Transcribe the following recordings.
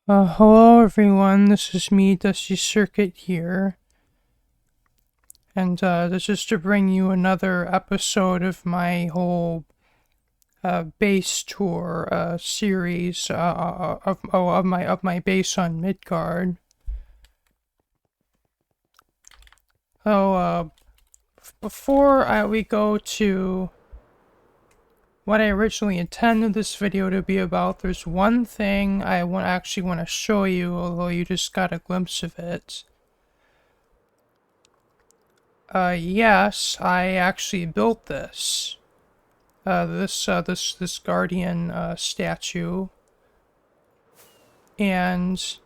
Hello everyone, this is me, Dusty Circuit here, and this is to bring you another episode of my whole base tour series of my base on Midgard. So before we go to what I originally intended this video to be about, there's one thing I actually want to show you, although you just got a glimpse of it. Yes, I actually built this. This guardian, statue. And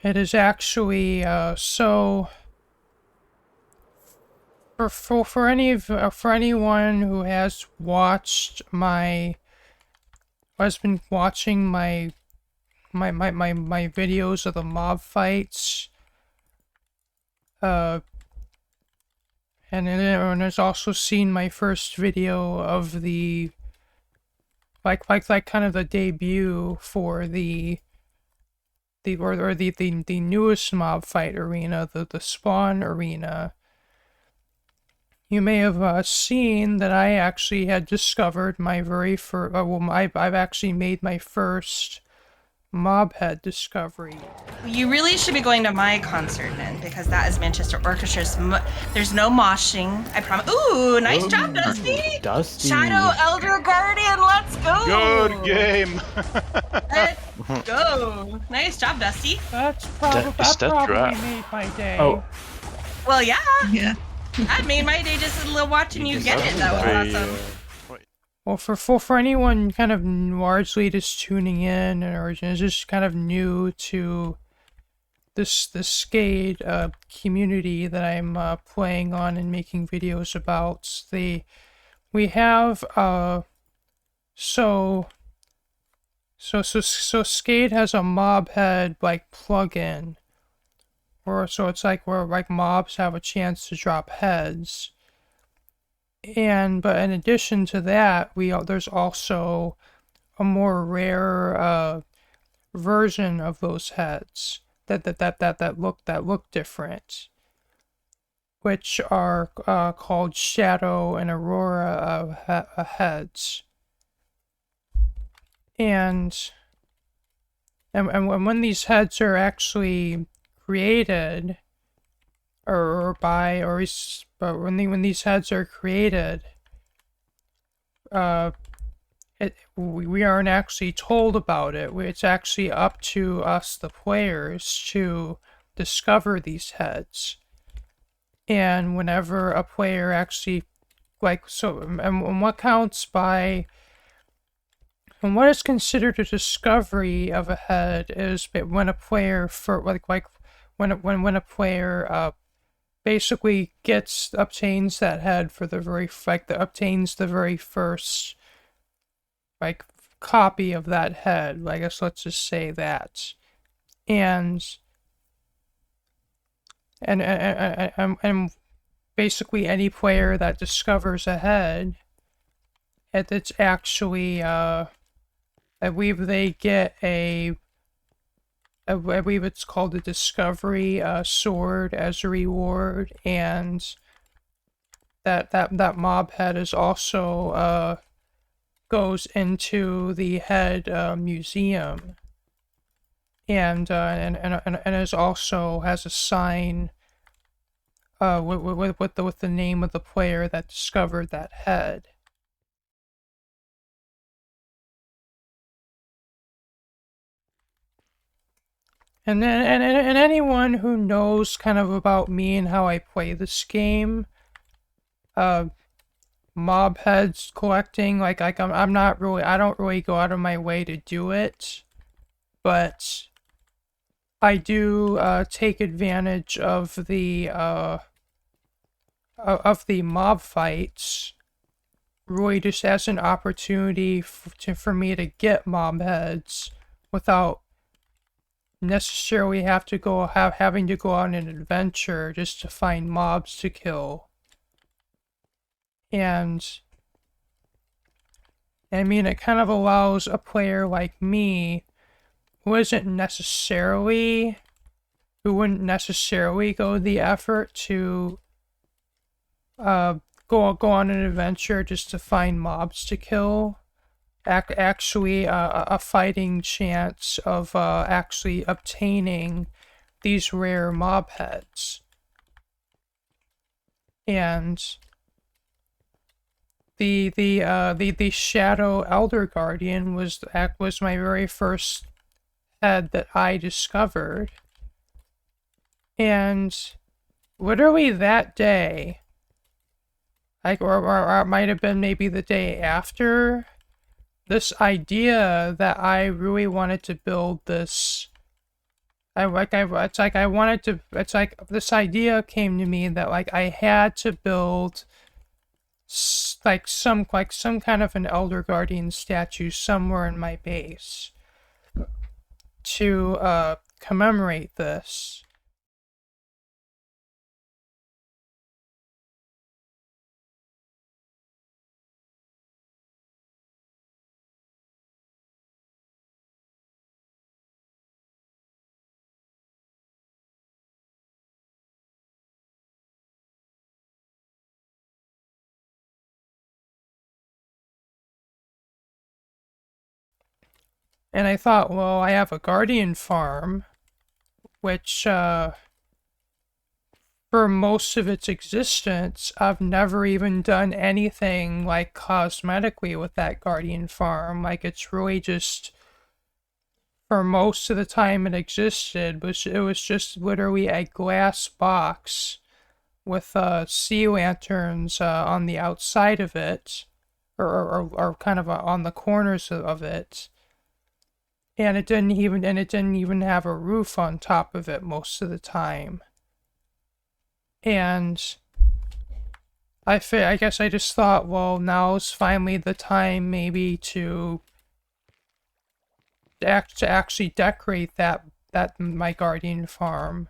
it is actually, so... For anyone who has watched has been watching my videos of the mob fights, and has also seen my first video of the kind of the debut for the newest mob fight arena, the spawn arena. You may have seen that I actually had discovered my very first. I've actually made my first mob head discovery. You really should be going to my concert then, because that is Manchester Orchestra's. There's no moshing, I promise. Ooh, nice job, Dusty! Dusty! Shadow Elder Guardian, let's go! Good game! Let's go! Nice job, Dusty. That probably made my day. Oh. Well, yeah. Yeah. That made my day just a little watching you get it. That was awesome. Well, for anyone kind of largely just tuning in or is just kind of new to this Skade community that I'm playing on and making videos about, we have so Skade has a mob head like plugin, so it's like where like mobs have a chance to drop heads. But in addition to that, there's also a more rare version of those heads that look different, which are called Shadow and Aurora heads. And when these heads are actually created, but when these heads are created, we aren't actually told about it. It's actually up to us, the players, to discover these heads. And whenever a player actually, and what counts by, and what is considered a discovery of a head is when a player when a player basically obtains that head for the very obtains the very first copy of that head. I guess let's just say that, and basically any player that discovers a head, it's actually I believe they get I believe it's called a discovery sword as a reward, and that mob head is also goes into the head museum, and is also has a sign with the name of the player that discovered that head. And anyone who knows kind of about me and how I play this game, mob heads collecting, I'm not really, I don't really go out of my way to do it, but I do take advantage of the mob fights, really just as an opportunity for me to get mob heads without necessarily having to go on an adventure just to find mobs to kill. And I mean, it kind of allows a player like me who wouldn't necessarily go the effort to go on an adventure just to find mobs to kill. Actually, a fighting chance of actually obtaining these rare mob heads. And the Shadow Elder Guardian was my very first head that I discovered. And literally that day, or it might have been maybe the day after, this idea that I really wanted to build this. It's like this idea came to me that like I had to build some kind of an Elder Guardian statue somewhere in my base to commemorate this. And I thought, well, I have a Guardian farm, which, for most of its existence, I've never even done anything, like, cosmetically with that Guardian farm. Like, it's really just, for most of the time it existed, it was just literally a glass box with, sea lanterns, on the outside of it, or kind of on the corners of it. And it didn't even have a roof on top of it most of the time. And I guess I just thought, well, now's finally the time maybe to actually decorate that my Guardian farm.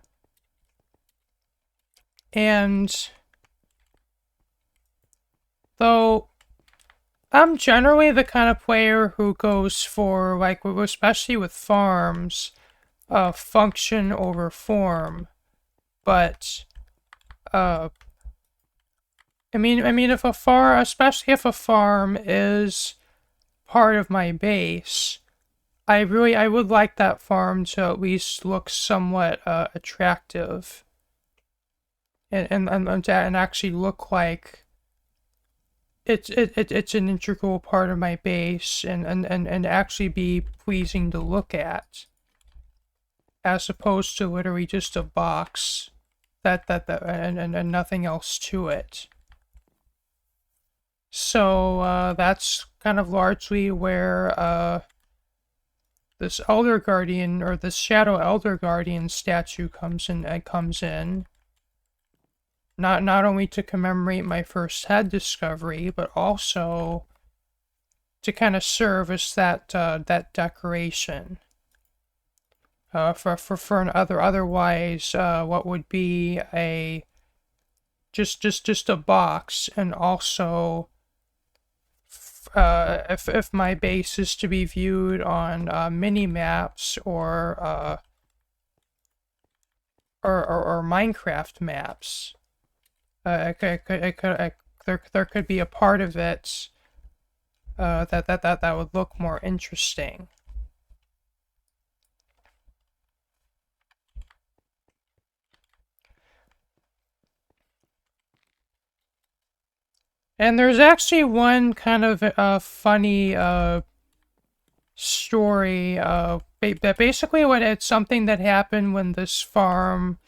And though I'm generally the kind of player who goes for, like, especially with farms, function over form. But, I mean, especially if a farm is part of my base, I would like that farm to at least look somewhat, attractive. And actually look like it's an integral part of my base and actually be pleasing to look at, as opposed to literally just a box and nothing else to it. So that's kind of largely where this Elder Guardian, or this Shadow Elder Guardian statue comes in. Not only to commemorate my first head discovery, but also to kind of serve as that decoration. For otherwise what would be a just a box, and also if my base is to be viewed on mini maps or Minecraft maps. There could be a part of it that would look more interesting. And there's actually one kind of funny story that basically it's something that happened when this farm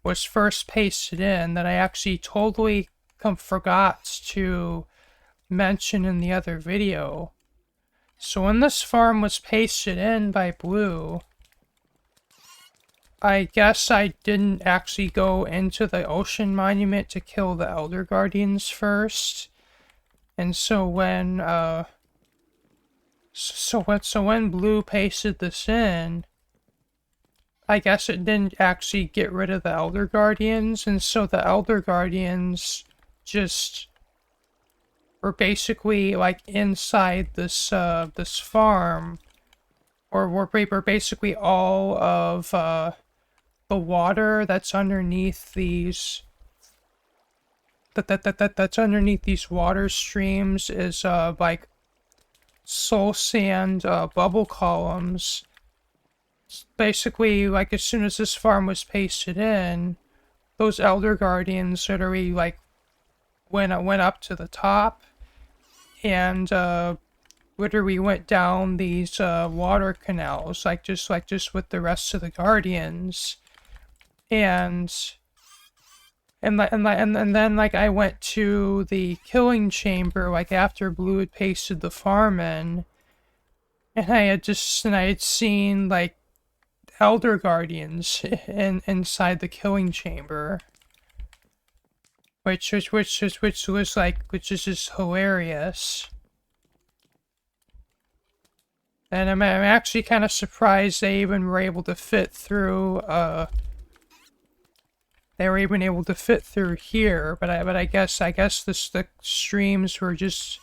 was first pasted in that I actually totally forgot to mention in the other video. So when this farm was pasted in by Blue, I guess I didn't actually go into the ocean monument to kill the Elder Guardians first. And so when when Blue pasted this in, I guess it didn't actually get rid of the Elder Guardians, and so the Elder Guardians just we're basically like inside this farm, or we're basically all of the water that's underneath these that's underneath these water streams is like soul sand bubble columns. Basically, like as soon as this farm was pasted in, those elder guardians literally like went up to the top and literally went down these water canals, just with the rest of the guardians, and then like I went to the killing chamber like after Blue had pasted the farm in, and I had seen like elder guardians inside the killing chamber, which is just hilarious. And I'm actually kind of surprised they even were able to fit through, they were even able to fit through here, but I guess the streams were just,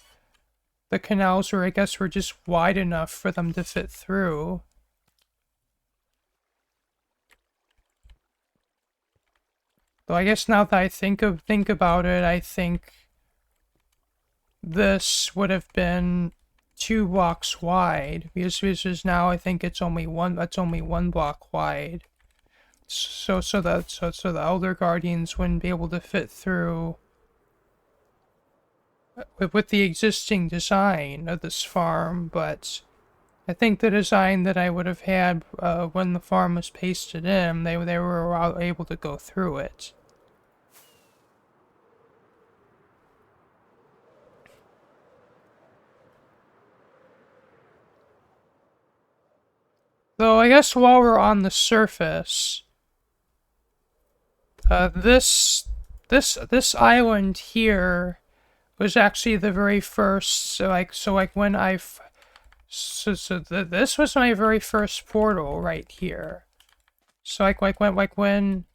the canals were, I guess, were just wide enough for them to fit through. Though I guess now that I think about it, I think this would have been 2 blocks wide, because now I think it's only one block wide. So the elder guardians wouldn't be able to fit through with the existing design of this farm, but I think the design that I would have had when the farm was pasted in, they were able to go through it. Though I guess while we're on the surface, this island here was actually the very first. This was my very first portal right here. So when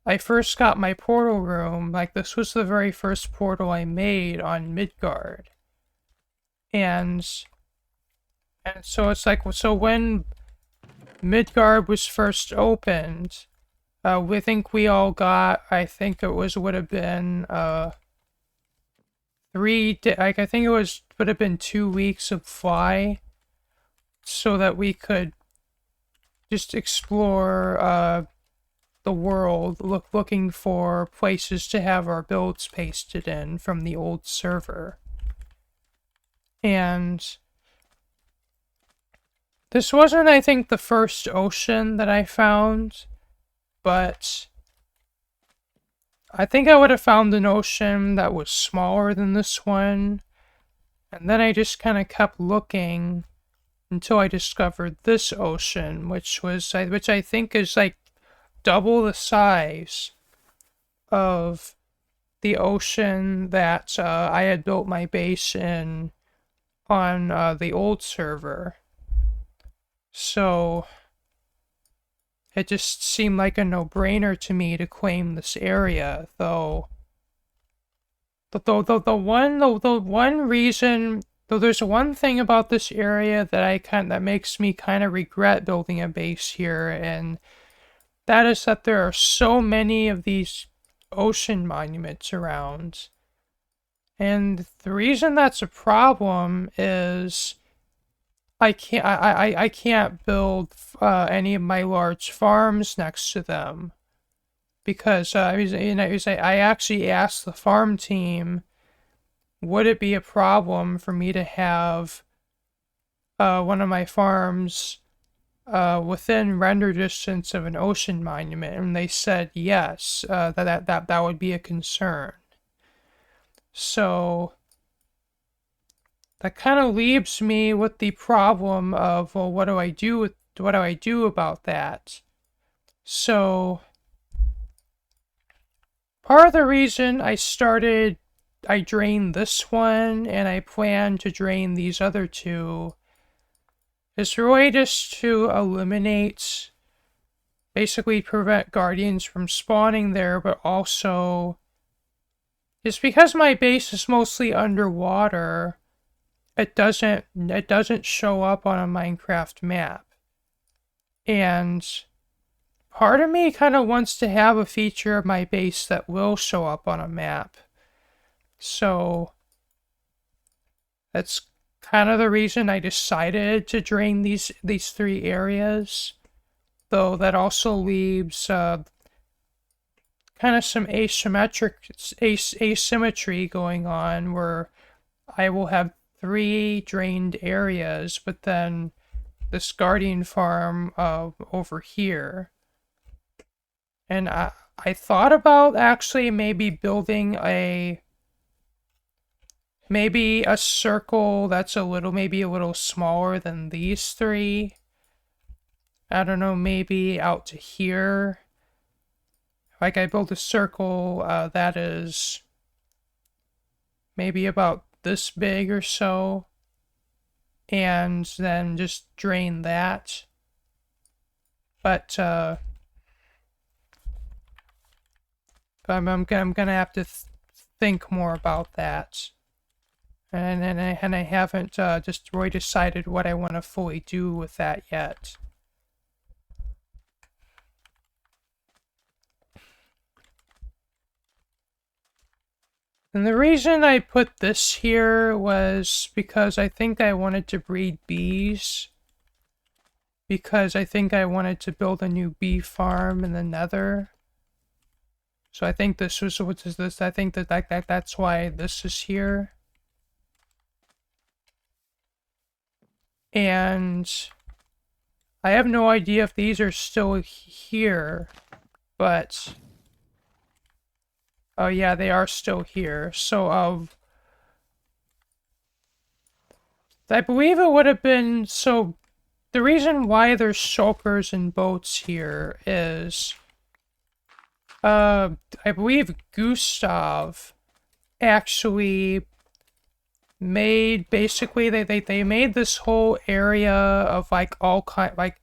I first got my portal room, like this was the very first portal I made on Midgard, and so it's like, so when Midgard was first opened, we think we all got, I think it would have been 2 weeks of fly, so that we could just explore the world, looking for places to have our builds pasted in from the old server. And this wasn't, I think, the first ocean that I found, but I think I would have found an ocean that was smaller than this one, and then I just kind of kept looking until I discovered this ocean, which I think is like double the size of the ocean that I had built my base in on the old server. So it just seemed like a no-brainer to me to claim this area, though there's one thing about this area that makes me kind of regret building a base here, and that is that there are so many of these ocean monuments around. And the reason that's a problem is I can't build any of my large farms next to them, because I actually asked the farm team, would it be a problem for me to have one of my farms within render distance of an ocean monument, and they said yes, that would be a concern. So that kind of leaves me with the problem of, well, what do I do about that? So part of the reason I drained this one, and I plan to drain these other 2, is really just to eliminate, basically prevent guardians from spawning there, but also Just because my base is mostly underwater, it doesn't show up on a Minecraft map. And part of me kind of wants to have a feature of my base that will show up on a map. So that's kind of the reason I decided to drain these 3 areas. Though that also leaves kind of some asymmetry going on, where I will have 3 drained areas, but then this guardian farm over here. And I thought about actually maybe building maybe a circle that's maybe a little smaller than these 3. I don't know, maybe out to here. Like, I built a circle that is maybe about this big or so, and then just drain that. But I'm gonna have to think more about that. And I haven't just really decided what I want to fully do with that yet. And the reason I put this here was because I think I wanted to breed bees. Because I think I wanted to build a new bee farm in the Nether. So I think this was what is this? I think that's why this is here. And I have no idea if these are still here, but oh yeah, they are still here. So I believe it would have been, so the reason why there's shulkers and boats here is I believe Gustav actually made, basically they made this whole area of like all kind, like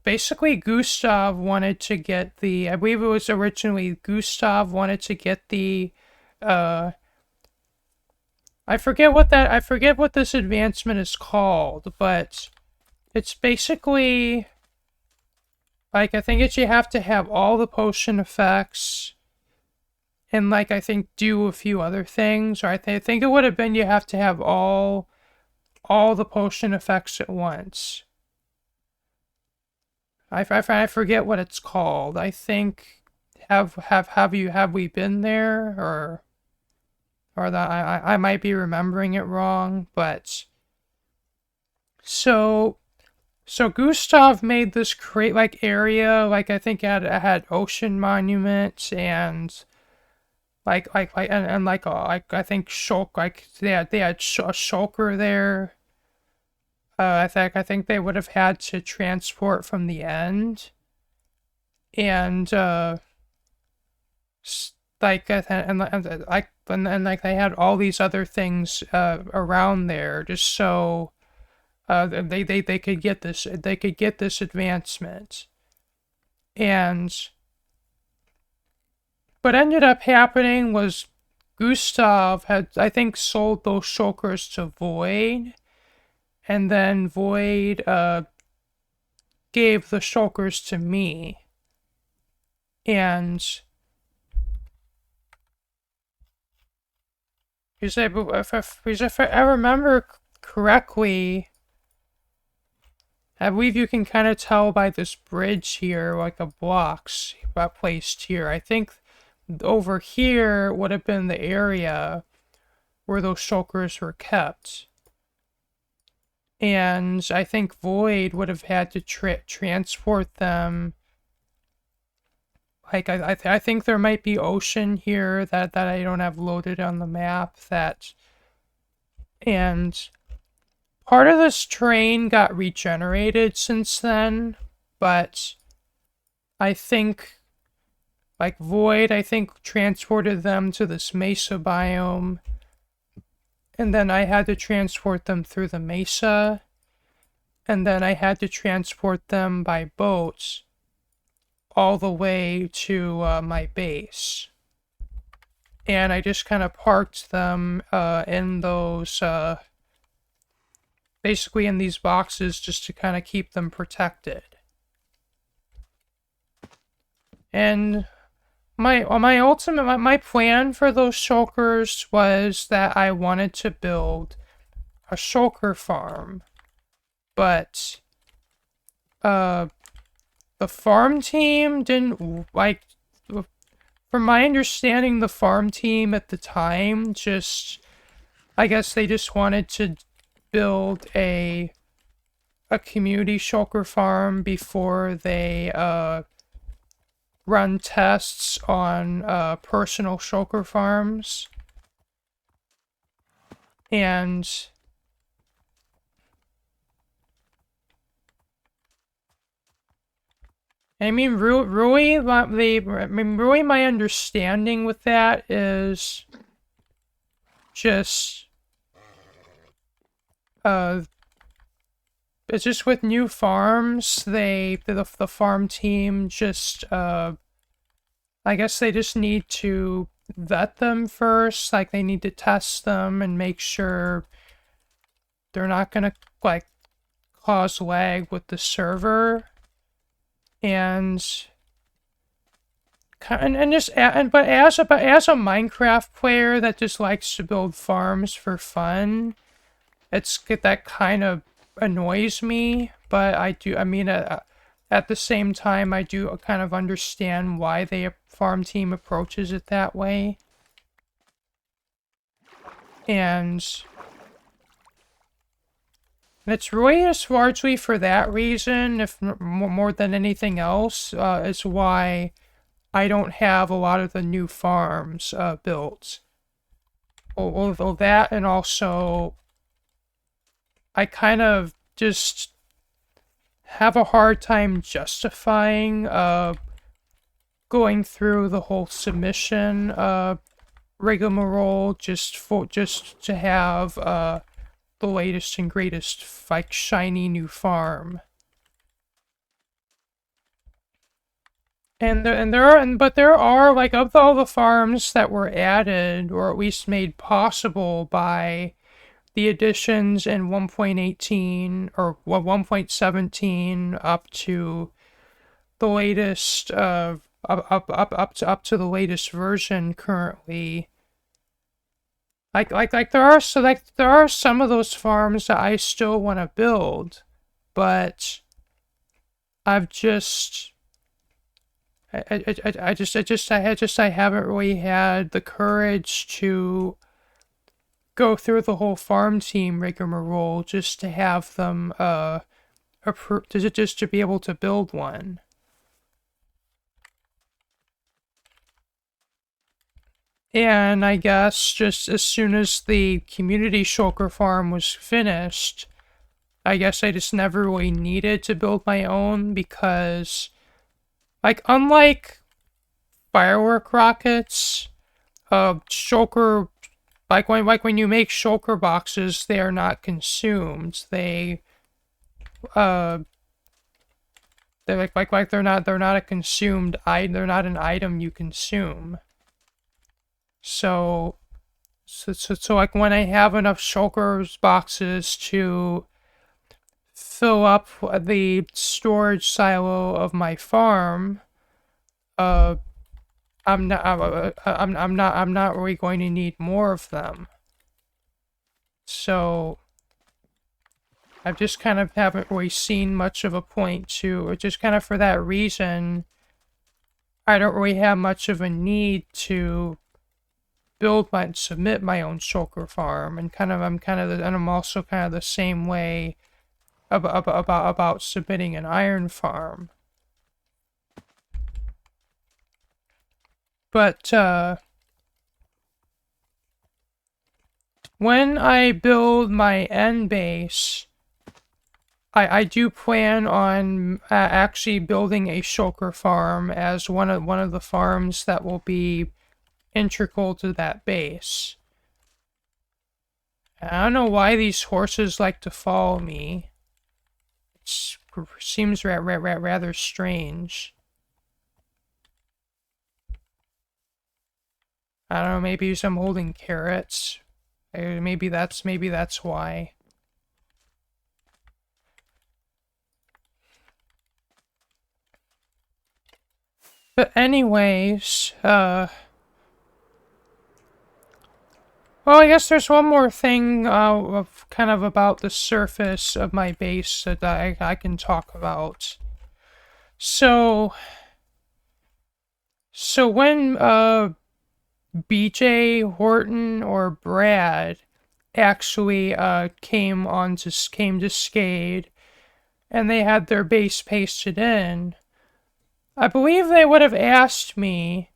basically Gustav wanted to get the, I believe it was originally Gustav wanted to get the I forget what this advancement is called, but it's basically like, I think you have to have all the potion effects, and like I think do a few other things, or I think it would have been you have to have all the potion effects at once. I forget what it's called. I think have we been there, or that I might be remembering it wrong, but so Gustav made this area, like I think it had ocean monument and I think shulk, like they had a shulker there. I think they would have had to transport from the end, and like they had all these other things around there just so they could get this advancement. And what ended up happening was Gustav had, I think, sold those shulkers to Void, and then Void gave the shulkers to me. And if I remember correctly, I believe you can kind of tell by this bridge here, like a blocks placed here. I think over here would have been the area where those shulkers were kept. And I think Void would have had to transport them. Like, I think there might be ocean here that I don't have loaded on the map. And part of this terrain got regenerated since then, but I think, like, Void, I think, transported them to this mesa biome, and then I had to transport them through the mesa, and then I had to transport them by boat all the way to my base. and I just kind of parked them in those, basically in these boxes just to kind of keep them protected. And my plan for those shulkers was that I wanted to build a shulker farm, but the farm team didn't like. From my understanding, the farm team at the time just, I guess they just wanted to build a community shulker farm before they run tests on personal shulker farms. And I mean, really, my understanding with that is just, it's just with new farms, the farm team just, I guess they just need to vet them first. Like, they need to test them and make sure they're not gonna, like, cause lag with the server. And but as a Minecraft player that just likes to build farms for fun, that kind of annoys me. But I mean, at the same time, I do kind of understand why the farm team approaches it that way. And it's really just largely for that reason, if more than anything else, is why I don't have a lot of the new farms built. Although that, and also I kind of just have a hard time justifying going through the whole submission rigmarole just to have the latest and greatest, like, shiny new farm. But there are, like, of all the farms that were added, or at least made possible by the additions in 1.18 or 1.17 up to the latest, up to the latest version currently. There are some of those farms that I still want to build, but I've just, I haven't really had the courage to go through the whole farm team rigmarole just to have them just to be able to build one. And I guess just as soon as the community shulker farm was finished, I guess I just never really needed to build my own because, like, unlike firework rockets, shulker, when you make shulker boxes, they are not consumed. They're not a consumed item. They're not an item you consume. So like, when I have enough shulkers boxes to fill up the storage silo of my farm, I'm not really going to need more of them. So I just kind of haven't really seen much of a point to, or just kind of for that reason, I don't really have much of a need to submit my own shulker farm, and I'm also kind of the same way about submitting an iron farm. But when I build my end base, I do plan on actually building a shulker farm as one of the farms that will be integral to that base. I don't know why these horses like to follow me. It seems rather strange. I don't know, maybe I'm holding carrots. Maybe that's why. But anyways, well, I guess there's one more thing, of kind of about the surface of my base that I can talk about. So, when, BJ, Horton, or Brad actually, came to Skade, and they had their base pasted in, I believe they would have asked me,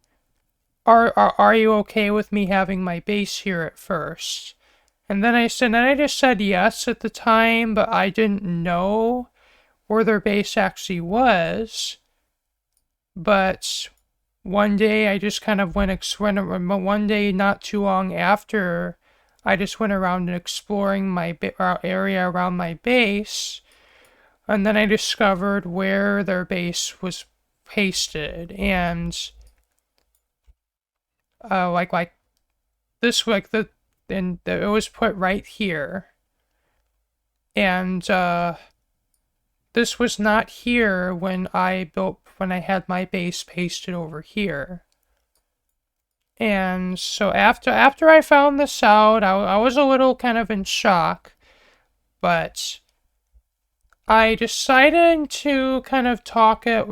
are you okay with me having my base here at first? And then I just said yes at the time, but I didn't know where their base actually was. But one day I just kind of one day not too long after, I just went around and exploring my area around my base, and then I discovered where their base was pasted, and like this, and it was put right here, and this was not here when I had my base pasted over here. And so after I found this out, I was a little kind of in shock, but I decided to kind of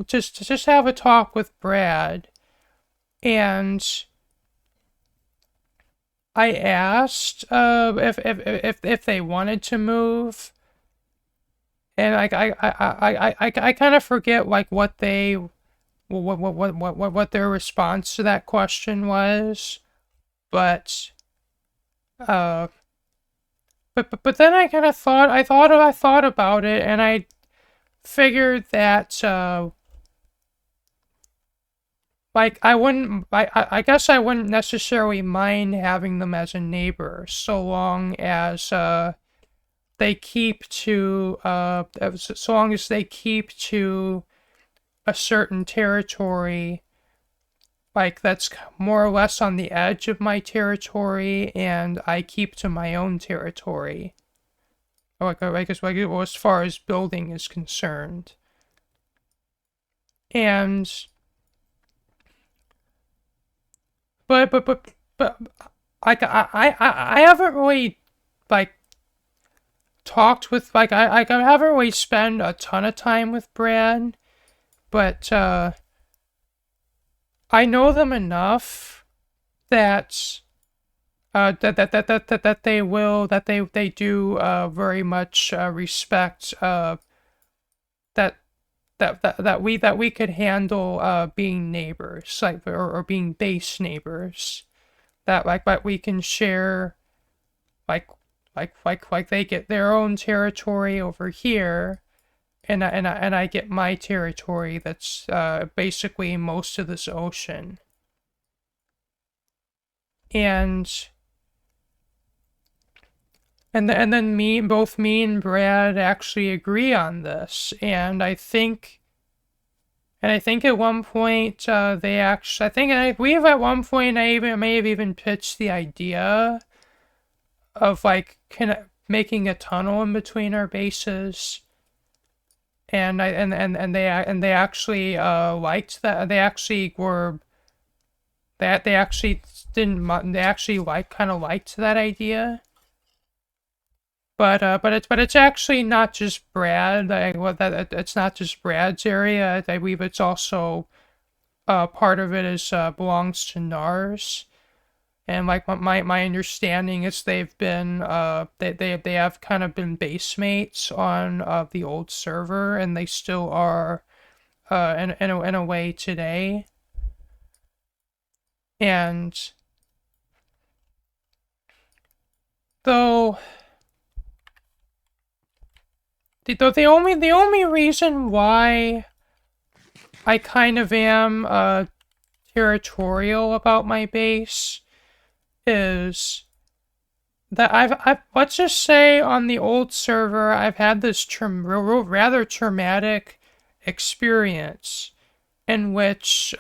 just have a talk with Brad, and I asked if they wanted to move, and I kind of forget like what their response to that question was, but uh but then I kind of thought about it, and I figured that like I guess I wouldn't necessarily mind having them as a neighbor, so long as they keep to so long as they keep to a certain territory, like that's more or less on the edge of my territory, and I keep to my own territory. As far as building is concerned. And but I haven't really like talked with I haven't really spent a ton of time with Brad, but I know them enough that they do very much respect that we could handle being neighbors, like, or being base neighbors, that but we can share, like they get their own territory over here, and I get my territory that's basically most of this ocean. And then both me and Brad actually agree on this, and I think at one point they actually, I believe at one point I may have even pitched the idea of like making a tunnel in between our bases, and they actually liked that. They actually were that they actually didn't they actually kind of liked that idea. But it's actually not just Brad. It's not just Brad's area. I believe it's also part of it is belongs to Nars. And like my understanding is they've been they have kind of been base mates on the old server, and they still are in a way today. And though the only reason why I kind of am territorial about my base is that I've let's just say on the old server I've had this rather traumatic experience in which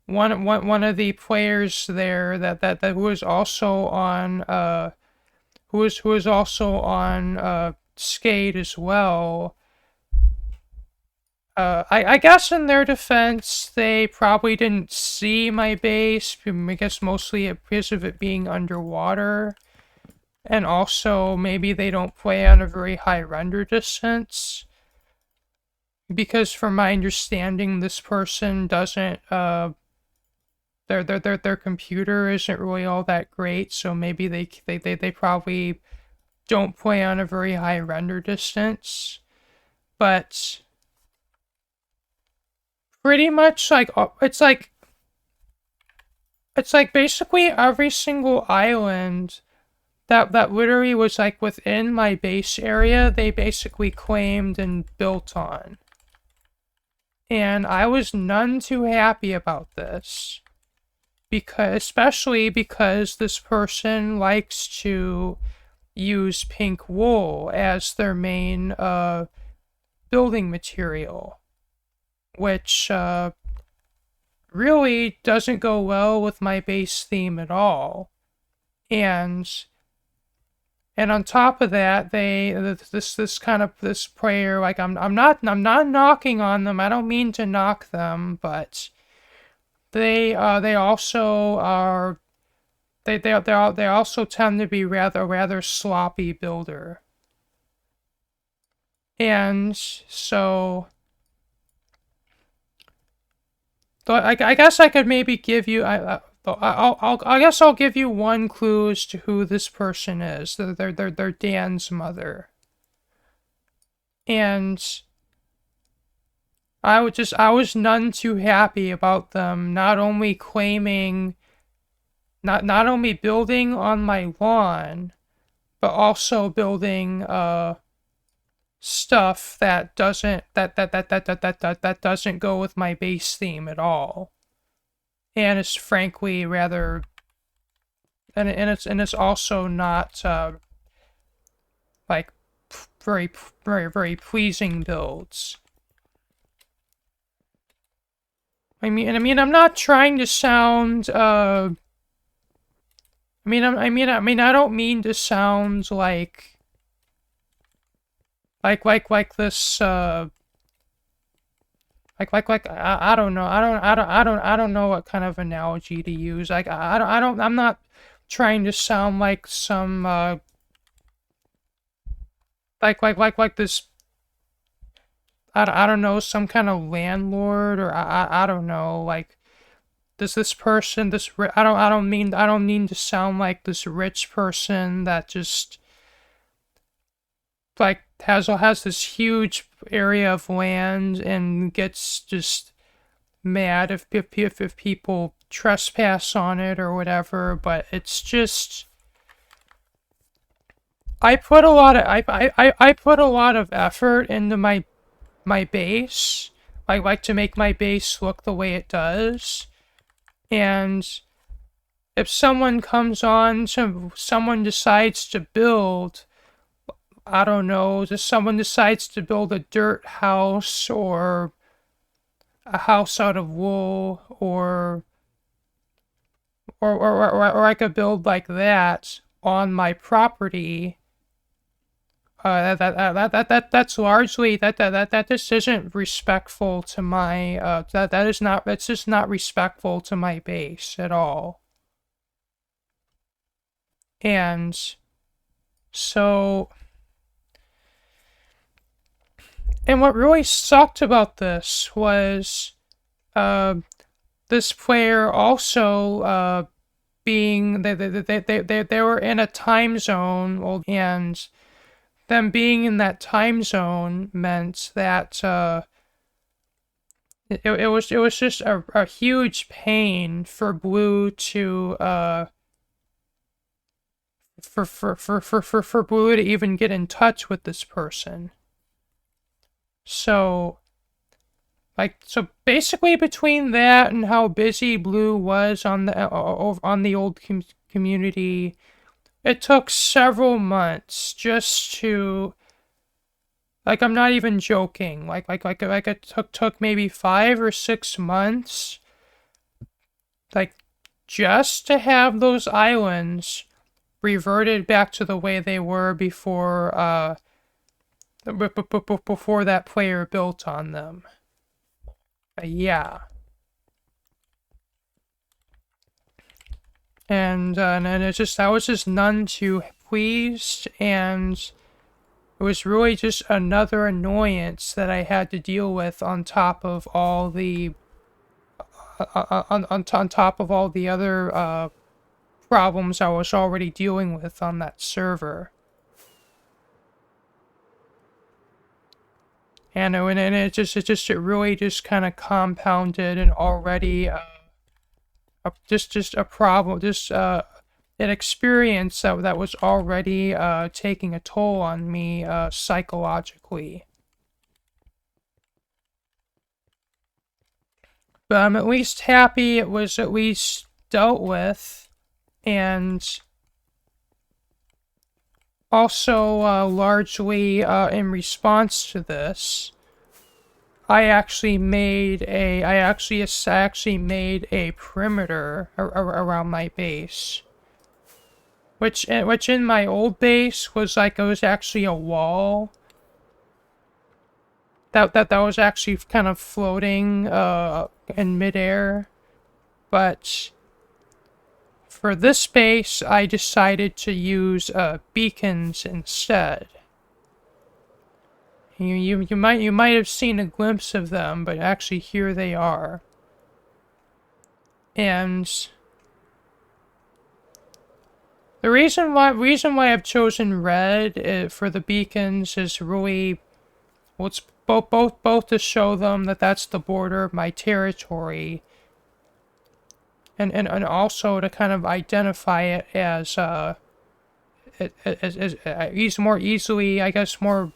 one of the players there that who was also on who was also on skate as well. I guess in their defense, they probably didn't see my base. I guess mostly because of it being underwater. And also, maybe they don't play on a very high render distance. Because from my understanding, this person doesn't, their computer isn't really all that great, so maybe they probably don't play on a very high render distance. But pretty much it's like basically every single island that literally was like within my base area, they basically claimed and built on. And I was none too happy about this. Especially because this person likes to use pink wool as their main building material, which really doesn't go well with my base theme at all. And on top of that, this player, like I'm not knocking on them. I don't mean to knock them, but they also are they also tend to be rather sloppy builder. And so I guess I could maybe give you I guess I'll give you one clue as to who this person is. They're Dan's mother. And I was none too happy about them not only claiming not only building on my lawn, but also building stuff that doesn't go with my base theme at all. And it's frankly rather and it's also not like very pleasing builds. I mean I'm not trying to sound I don't mean to sound like this I don't know. I don't know what kind of analogy to use. I'm not trying to sound like some like this I don't know, some kind of landlord, or I don't know, like this person I don't mean to sound like this rich person that just like has this huge area of land and gets just mad if people trespass on it or whatever. But it's just I put a lot of I put a lot of effort into my base. I like to make my base look the way it does. And if someone decides to build, I don't know, just someone decides to build a dirt house or a house out of wool, or I could build like that on my property. That's largely that just isn't respectful to my that's just not respectful to my base at all. And so and what really sucked about this was this player also being they were in a time zone, and them being in that time zone meant that it was just a huge pain for Blue to for Blue to even get in touch with this person. So basically between that and how busy Blue was on the old community, it took several months just to, like, I'm not even joking, like it took maybe 5 or 6 months like, just to have those islands reverted back to the way they were before before that player built on them. Yeah. And it's just, I was just none too pleased, and it was really just another annoyance that I had to deal with on top of all the on top of all the other problems I was already dealing with on that server. And it really just kind of compounded an already just a problem, just an experience that was already taking a toll on me psychologically. But I'm at least happy it was at least dealt with, and also largely in response to this, I actually made a perimeter around my base, which in my old base was like, it was actually a wall that was actually kind of floating in midair. But for this base, I decided to use beacons instead. You might have seen a glimpse of them, but actually here they are. And the reason why I've chosen red for the beacons is really, well, it's both to show them that that's the border of my territory, and also to kind of identify it as more easily, I guess, more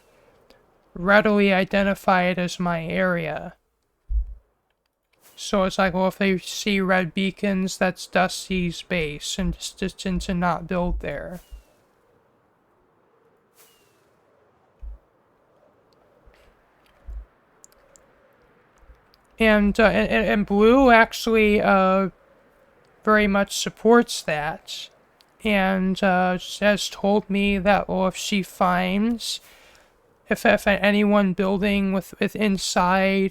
readily identify it as my area. So it's like, well, if they see red beacons, that's Dusty's base, and just to not build there. And blue actually very much supports that, and has told me that, well, if she finds if anyone building with inside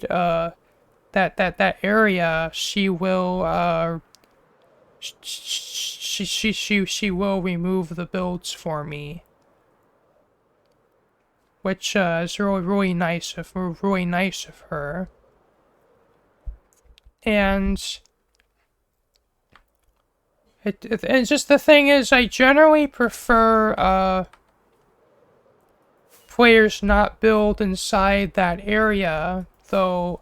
that area, she will she will remove the builds for me, which is really nice of her. And it's just, the thing is, I generally prefer players not build inside that area, though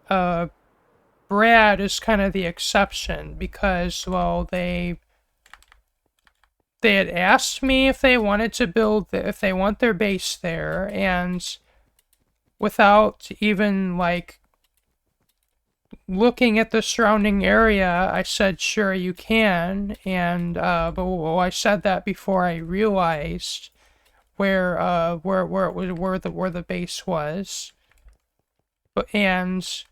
Brad is kind of the exception, because, well, they had asked me if they wanted to build, if they want their base there, and without even, like, looking at the surrounding area, I said, sure, you can. And but I said that before I realized where the base was. And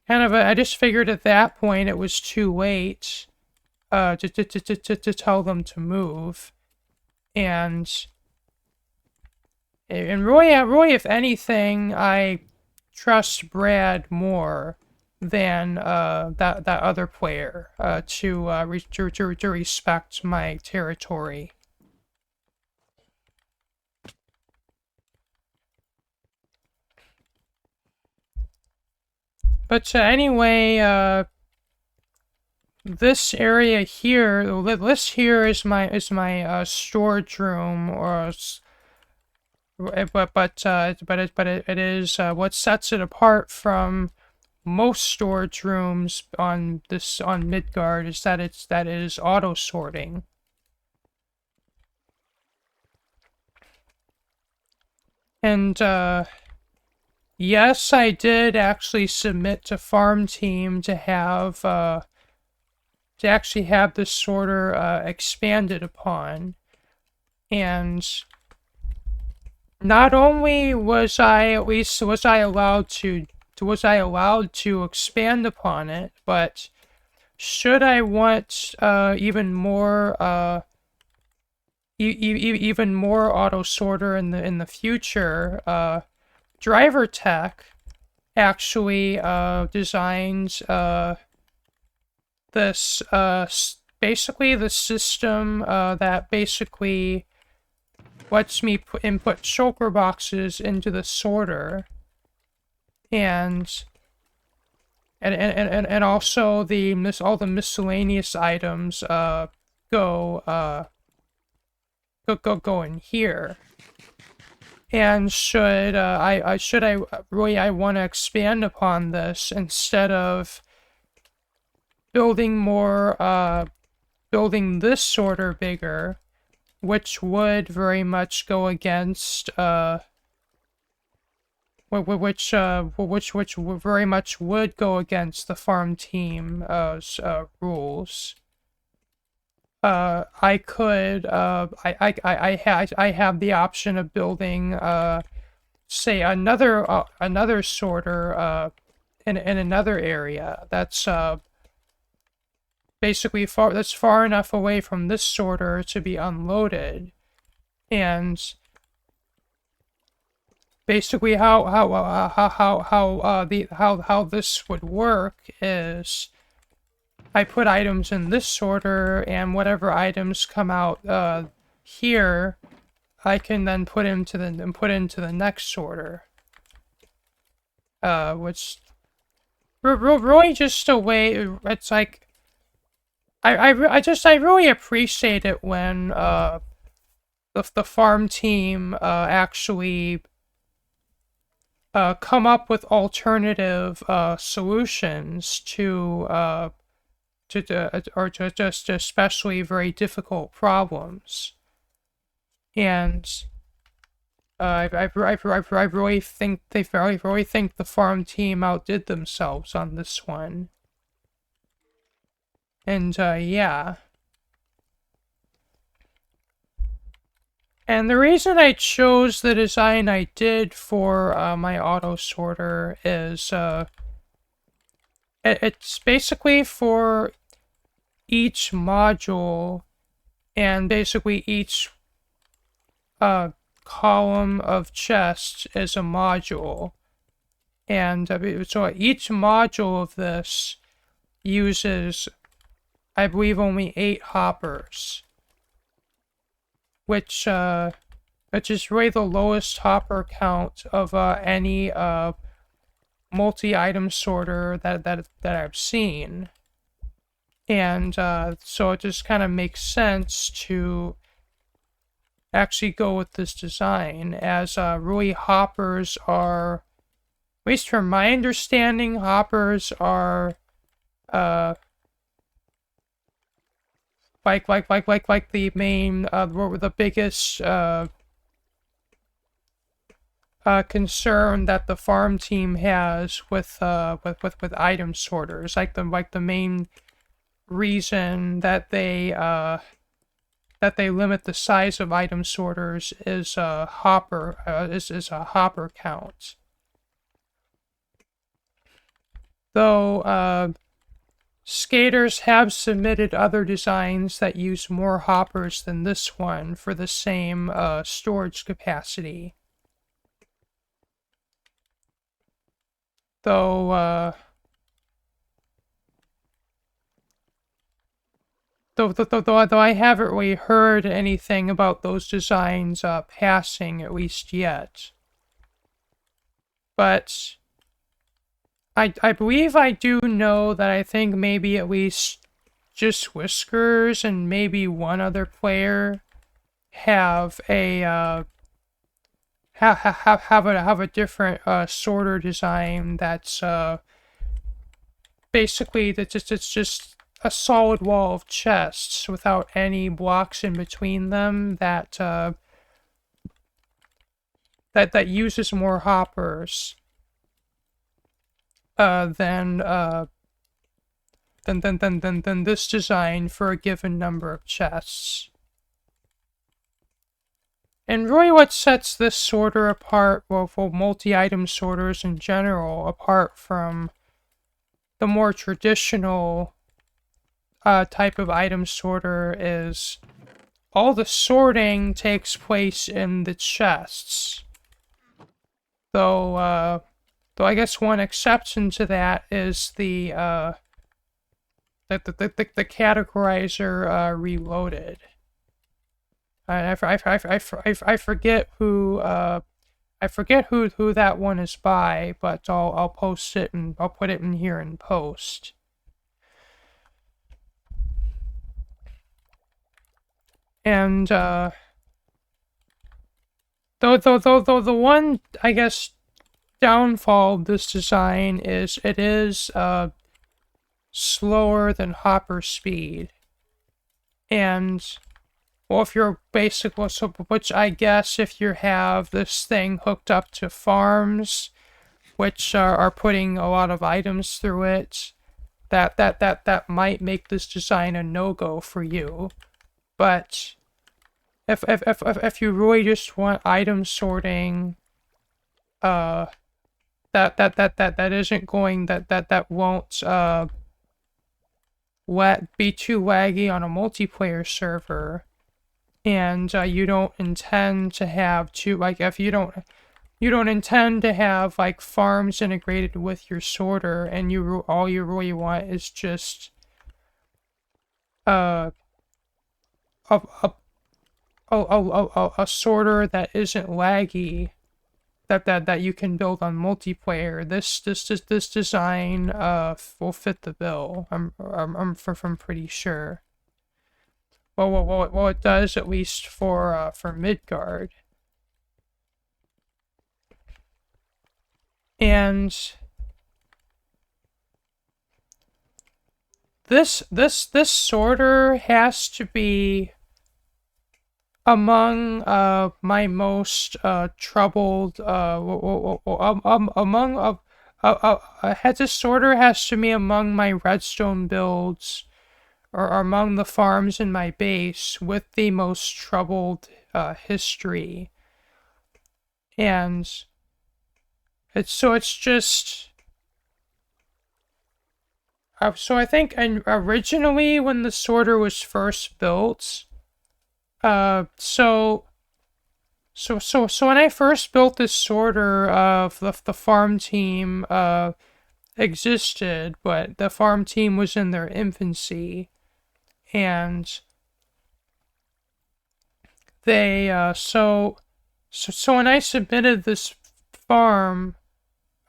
kind of, I just figured at that point it was too late to tell them to move. And really, if anything, I trust Brad more than that other player to respect my territory. But anyway, this area here, this here is my storage room, or it is what sets it apart from most storage rooms on Midgard, is that it is auto sorting. And yes, I did actually submit to Farm Team to have this sorter expanded upon, and not only was I allowed to expand upon it, but should I want even more even more auto sorter in the future, Driver Tech actually designed this basically the system that basically lets me input shulker boxes into the sorter, and also all the miscellaneous items go go in here. And should I really want to expand upon this instead of building more building this sorter bigger, which would very much go against which very much would go against the farm team's rules. I could I have the option of building say another sorter in another area that's basically far enough away from this sorter to be unloaded. And basically how this would work is I put items in this sorter, and whatever items come out here, I can then put into the next sorter. Which really just a way. It's like I really appreciate it when the farm team actually come up with alternative solutions to just especially very difficult problems. And I really think the farm team outdid themselves on this one. And yeah. And the reason I chose the design I did for my auto sorter is it's basically for each module, and basically each column of chests is a module. And so each module of this uses, I believe, only 8 hoppers, which is really the lowest hopper count of any multi-item sorter that I've seen. And so it just kind of makes sense to actually go with this design, as really hoppers are, at least from my understanding, hoppers are like the main the biggest concern that the farm team has with item sorters. Like the main reason that they limit the size of item sorters is a hopper count. Though skaters have submitted other designs that use more hoppers than this one for the same storage capacity. Though I haven't really heard anything about those designs passing, at least yet. But I believe I do know that I think maybe at least just Whiskers and maybe one other player have a have a different sorter design that's basically it's just a solid wall of chests without any blocks in between them that that uses more hoppers than this design for a given number of chests. And really what sets this sorter apart, well, for multi-item sorters in general, apart from the more traditional type of item sorter is all the sorting takes place in the chests. Though I guess one exception to that is the categorizer reloaded. I forget who who that one is by, but I'll post it and I'll put it in here in post. And though the one, I guess, downfall of this design is it is slower than hopper speed. And well, if you're basically, so which I guess if you have this thing hooked up to farms, which are putting a lot of items through it, that might make this design a no-go for you. But if you really just want item sorting, that isn't going that won't be too laggy on a multiplayer server, and you don't intend to have if you don't intend to have like farms integrated with your sorter, and all you really want is just a sorter that isn't laggy, that you can build on multiplayer. This design will fit the bill. I'm pretty sure. Well, it does, at least for Midgard. And this sorter has to be among my most troubled this sorter has to be among my redstone builds, or among the farms in my base with the most troubled history. And it's just so I think originally when the sorter was first built, so when I first built this sorter, the farm team existed, but the farm team was in their infancy, and they so when I submitted this farm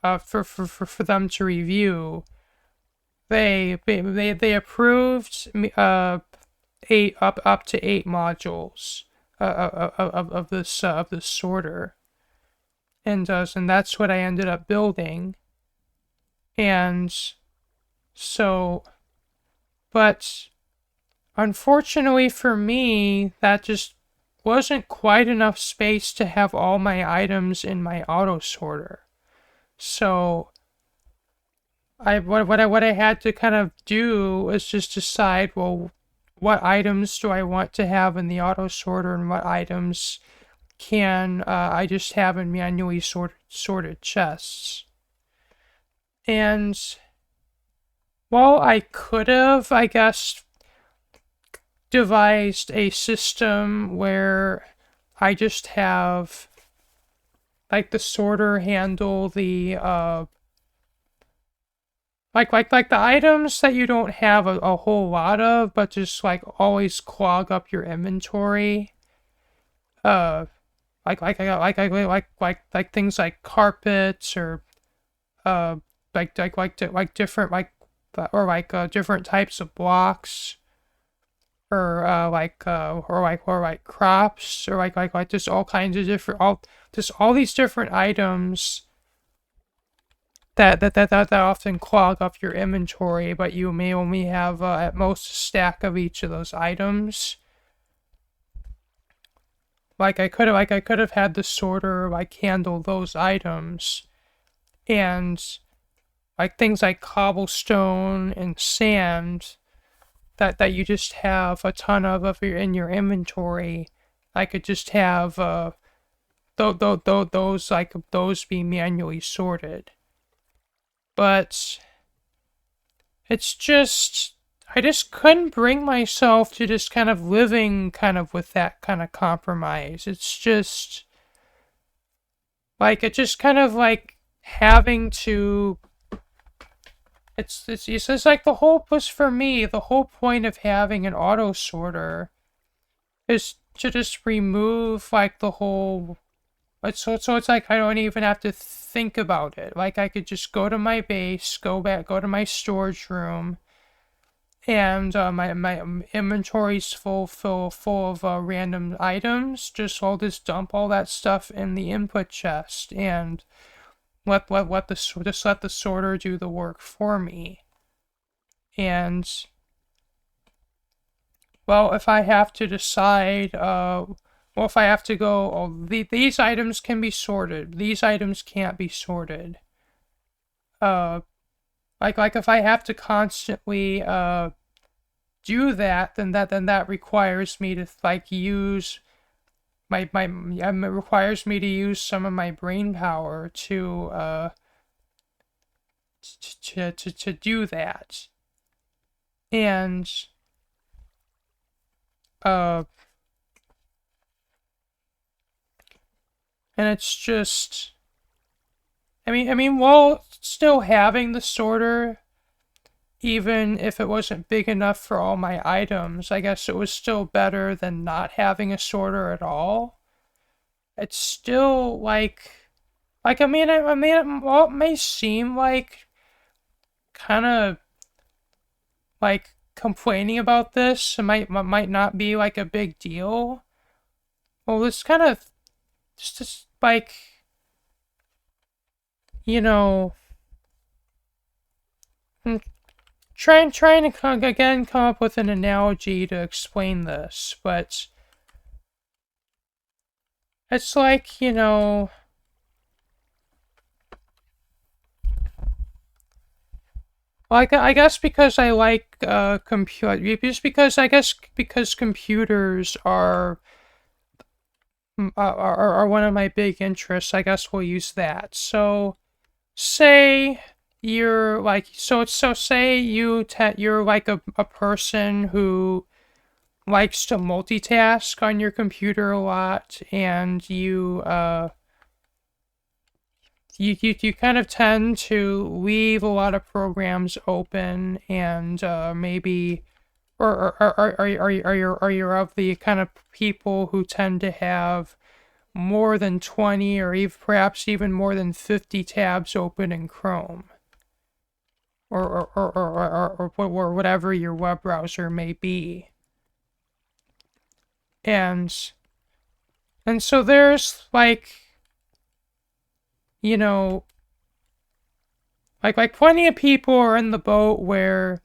for them to review, they approved eight up to 8 modules of this sorter, and that's what I ended up building. And so, but unfortunately for me, that just wasn't quite enough space to have all my items in my auto sorter. So what I had to kind of do was just decide, well, what items do I want to have in the auto sorter, and what items can I just have in manually sorted chests. And well, I could have, I guess, devised a system where I just have like the sorter handle the like the items that you don't have a whole lot of, but just like always clog up your inventory. Like things like carpets, or different different types of blocks, or crops, or just all kinds of different all these different items that often clog up your inventory, but you may only have at most a stack of each of those items. I could have had the sorter handle those items, and things like cobblestone and sand that you just have a ton of in your inventory. I could just have those be manually sorted. But it's just, I just couldn't bring myself to just kind of living kind of with that kind of compromise. It's just like it just kind of like having to. It's just like the whole was for me. The whole point of having an auto sorter is to just remove like the whole. So it's like I don't even have to think about it. Like I could just go to my base, go to my storage room, and my inventory's full of random items. I'll just dump all that stuff in the input chest and let the sorter do the work for me. And well, if I have to decide, if I have to go, these items can be sorted. These items can't be sorted. Uh, like if I have to constantly do that, then that requires me to like use it requires me to use some of my brain power to do that. And uh and it's just while still having the sorter, even if it wasn't big enough for all my items, I guess it was still better than not having a sorter at all. It's still while it may seem like kind of like complaining about this, it might not be like a big deal. Well, it's kind of just like, you know, I'm trying to come up with an analogy to explain this, but it's like, like I guess because I like just because I guess because computers are one of my big interests, I guess we'll use that. So say you're like say you're like a person who likes to multitask on your computer a lot, and you kind of tend to leave a lot of programs open, and maybe are you of the kind of people who tend to have more than 20 or even perhaps even more than 50 tabs open in Chrome or whatever your web browser may be. And so there's like, like plenty of people are in the boat where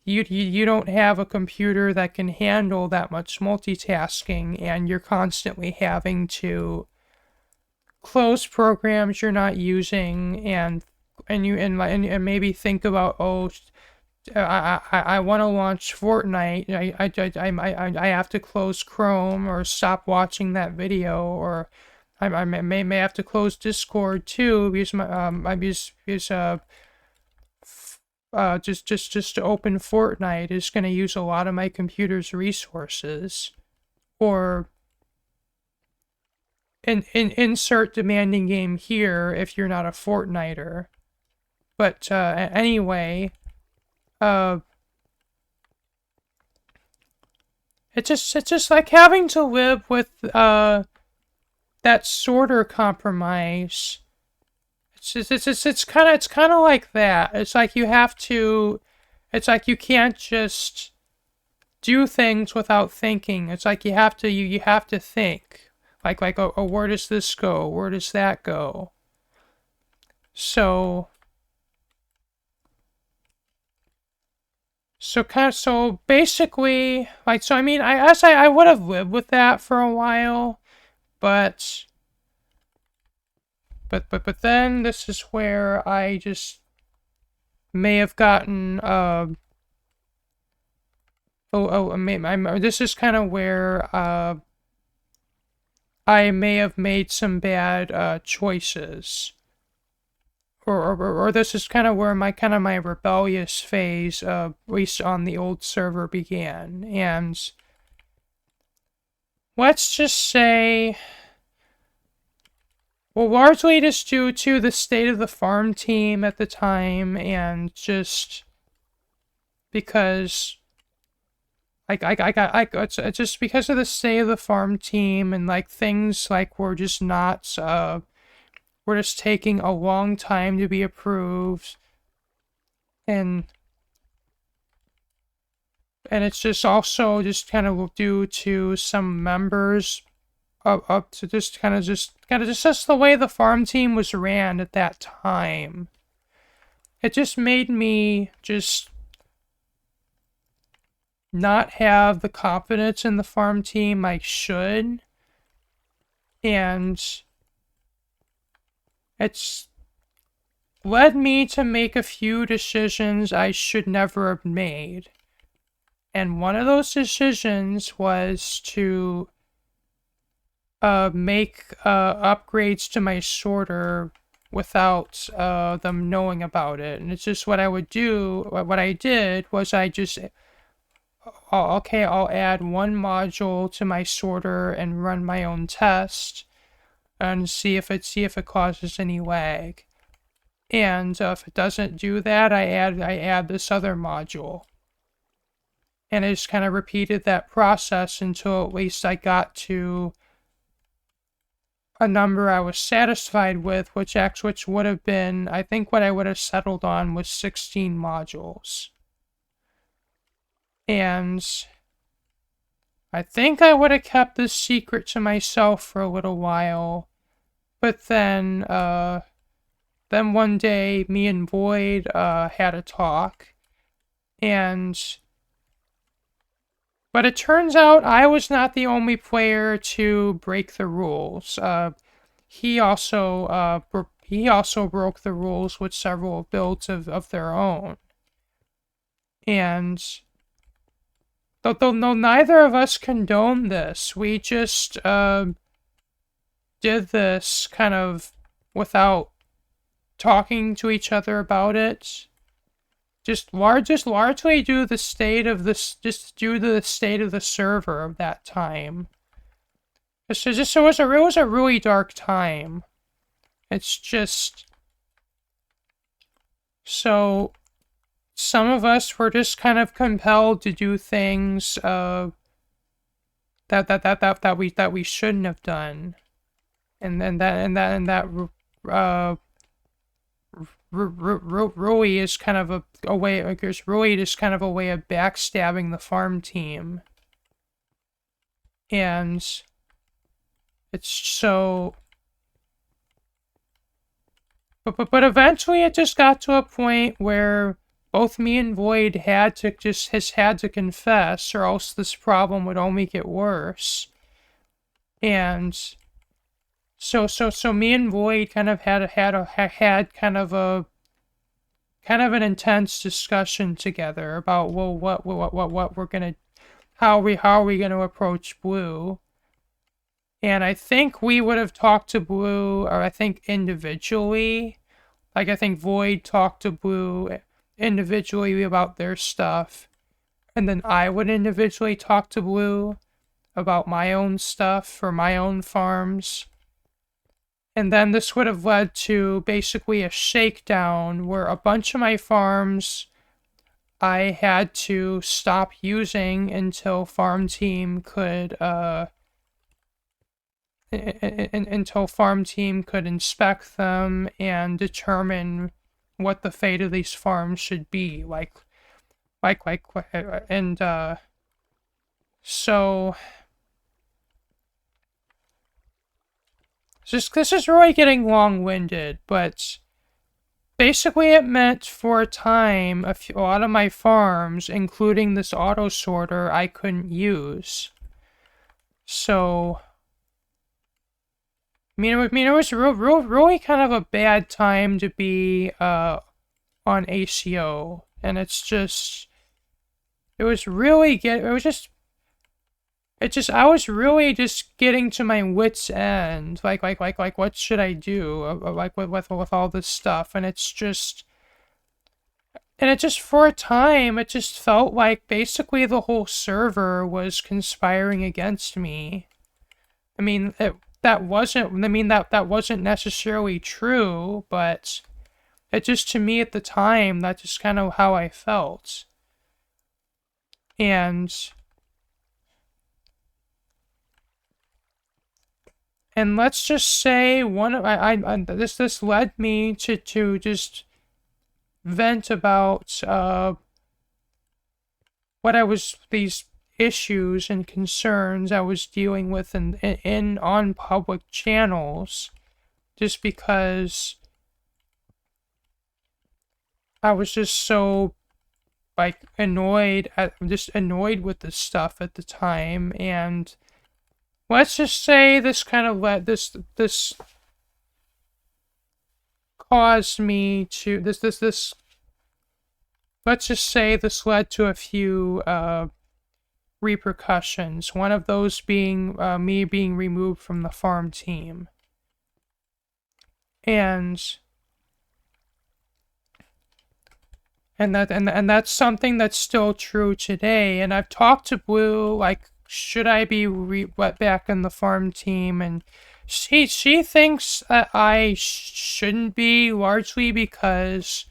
you don't have a computer that can handle that much multitasking, and you're constantly having to close programs you're not using, and maybe think about, I want to launch Fortnite. I have to close Chrome or stop watching that video, or I may have to close Discord too because just to open Fortnite is going to use a lot of my computer's resources, or insert demanding game here if you're not a Fortniter. But anyway, it's just like having to live with that sorter compromise. It's kind of like that. It's like you have to. It's like you can't just do things without thinking. It's like you have to think. Like oh, where does this go? Where does that go? So so basically, I guess I would have lived with that for a while, but then this is where I just may have gotten this is kind of where I may have made some bad choices, or this is kind of where my rebellious phase, at least on the old server, began. And let's just say, well, largely just due to the state of the farm team at the time, and just because it's just because of the state of the farm team, and like things like were just not were just taking a long time to be approved, and it's just also just kind of due to some members up to just just the way the farm team was ran at that time. It just made me just not have the confidence in the farm team I should, and it's led me to make a few decisions I should never have made. And one of those decisions was to make upgrades to my sorter without them knowing about it. And it's just what I would do. What I did was I just, I'll add one module to my sorter and run my own test and see if it causes any lag. And if it doesn't do that, I add this other module. And I just kind of repeated that process until at least I got to a number I was satisfied with, which would have been, I think what I would have settled on was 16 modules. And I think I would have kept this secret to myself for a little while, but then one day me and Void had a talk, but it turns out I was not the only player to break the rules. He also broke the rules with several builds of their own. And though neither of us condoned this, we just did this kind of without talking to each other about it. Just largely due to the state of the server of that time. It was a really dark time. It's just, so some of us were just kind of compelled to do things that we shouldn't have done, and that really is kind of a way, like, it's really just kind of a way of backstabbing the farm team. And it's so, but eventually it just got to a point where both me and Void had to confess, or else this problem would only get worse. And so me and Void kind of had kind of an intense discussion together about, well, what we're gonna, how are we gonna approach Blue. And I think we would have talked to Blue, or I think individually. Like, I think Void talked to Blue individually about their stuff, and then I would individually talk to Blue about my own stuff for my own farms. And then this would have led to basically a shakedown where a bunch of my farms I had to stop using until farm team could inspect them and determine what the fate of these farms should be. So this is really getting long-winded, but basically it meant for a time a lot of my farms, including this auto sorter, I couldn't use. So I mean, it was really kind of a bad time to be on ACO, and it's just, it I was really just getting to my wits' end. Like, what should I do? Like, with all this stuff. And it just, for a time, it just felt like basically the whole server was conspiring against me. I mean, that wasn't necessarily true, but it just, to me at the time, that's just kind of how I felt. And let's just say this led me to just vent about what I was these issues and concerns I was dealing with in on public channels, just because I was just so like annoyed with this stuff at the time. And let's just say this kind of led this caused me to this let's just say this led to a few repercussions. One of those being me being removed from the farm team. And that's something that's still true today. And I've talked to Blue, like, should I be back in the farm team? And she thinks that I shouldn't be, largely because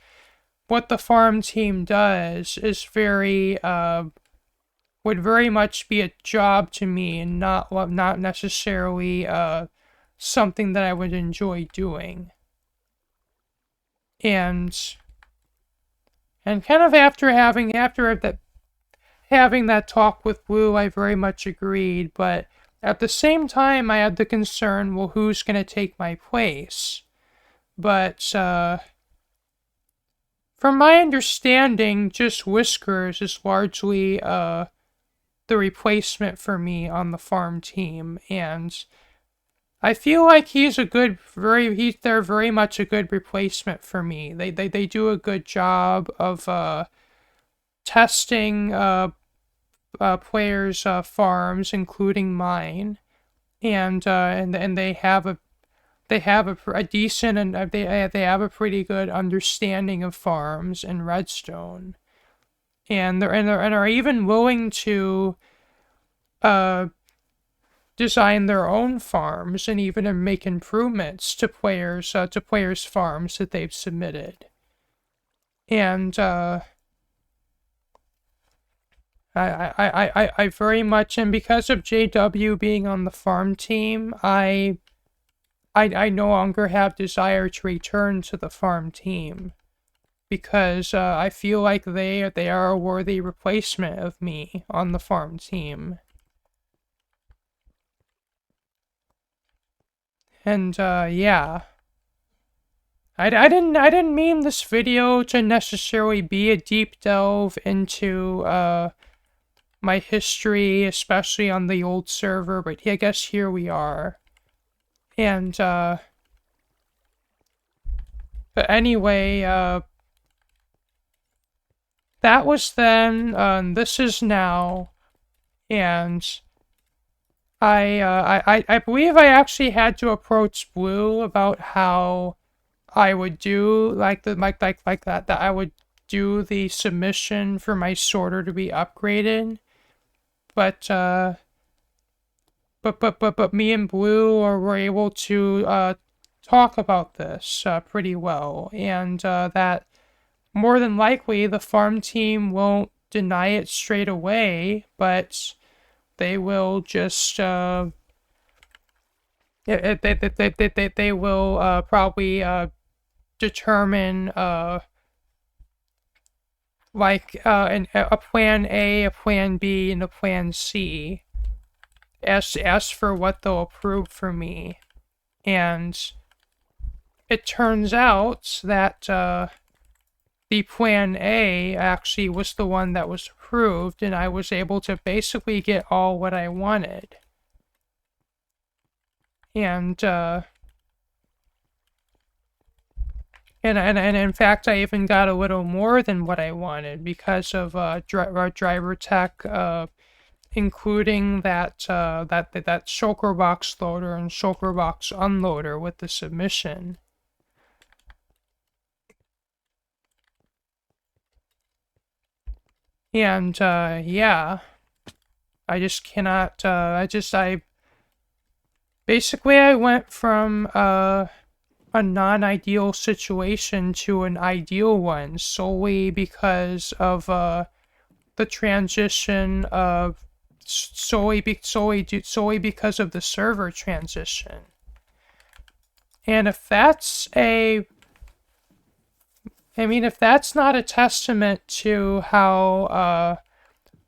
what the farm team does is would very much be a job to me, and not necessarily something that I would enjoy doing. And kind of after having that talk with Blue, I very much agreed, but at the same time, I had the concern, well, who's going to take my place? But from my understanding, just Whiskers is largely the replacement for me on the farm team, and I feel like they're very much a good replacement for me. They do a good job of testing players' farms, including mine, and they have a decent, and they have a pretty good understanding of farms and Redstone, and are even willing to design their own farms and even make improvements to players' farms that they've submitted. And I very much, and because of JW being on the farm team, I no longer have desire to return to the farm team, because I feel like they are a worthy replacement of me on the farm team. And yeah, I didn't mean this video to necessarily be a deep delve into my history, especially on the old server, but I guess here we are. And but anyway, that was then. This is now, and I believe I actually had to approach Blue about how I would do like that I would do the submission for my sorter to be upgraded, but me and Blue were able to talk about this pretty well, and that more than likely the farm team won't deny it straight away, but they will just they will probably determine a plan A, a plan B, and a plan C as for what they'll approve for me. And it turns out that the plan A actually was the one that was approved, and I was able to basically get all what I wanted. And in fact, I even got a little more than what I wanted because of driver tech including that shulker box loader and shulker box unloader with the submission. And yeah, I just cannot. Basically I went from a non-ideal situation to an ideal one solely because of the transition of solely because of the server transition. And if that's if that's not a testament to how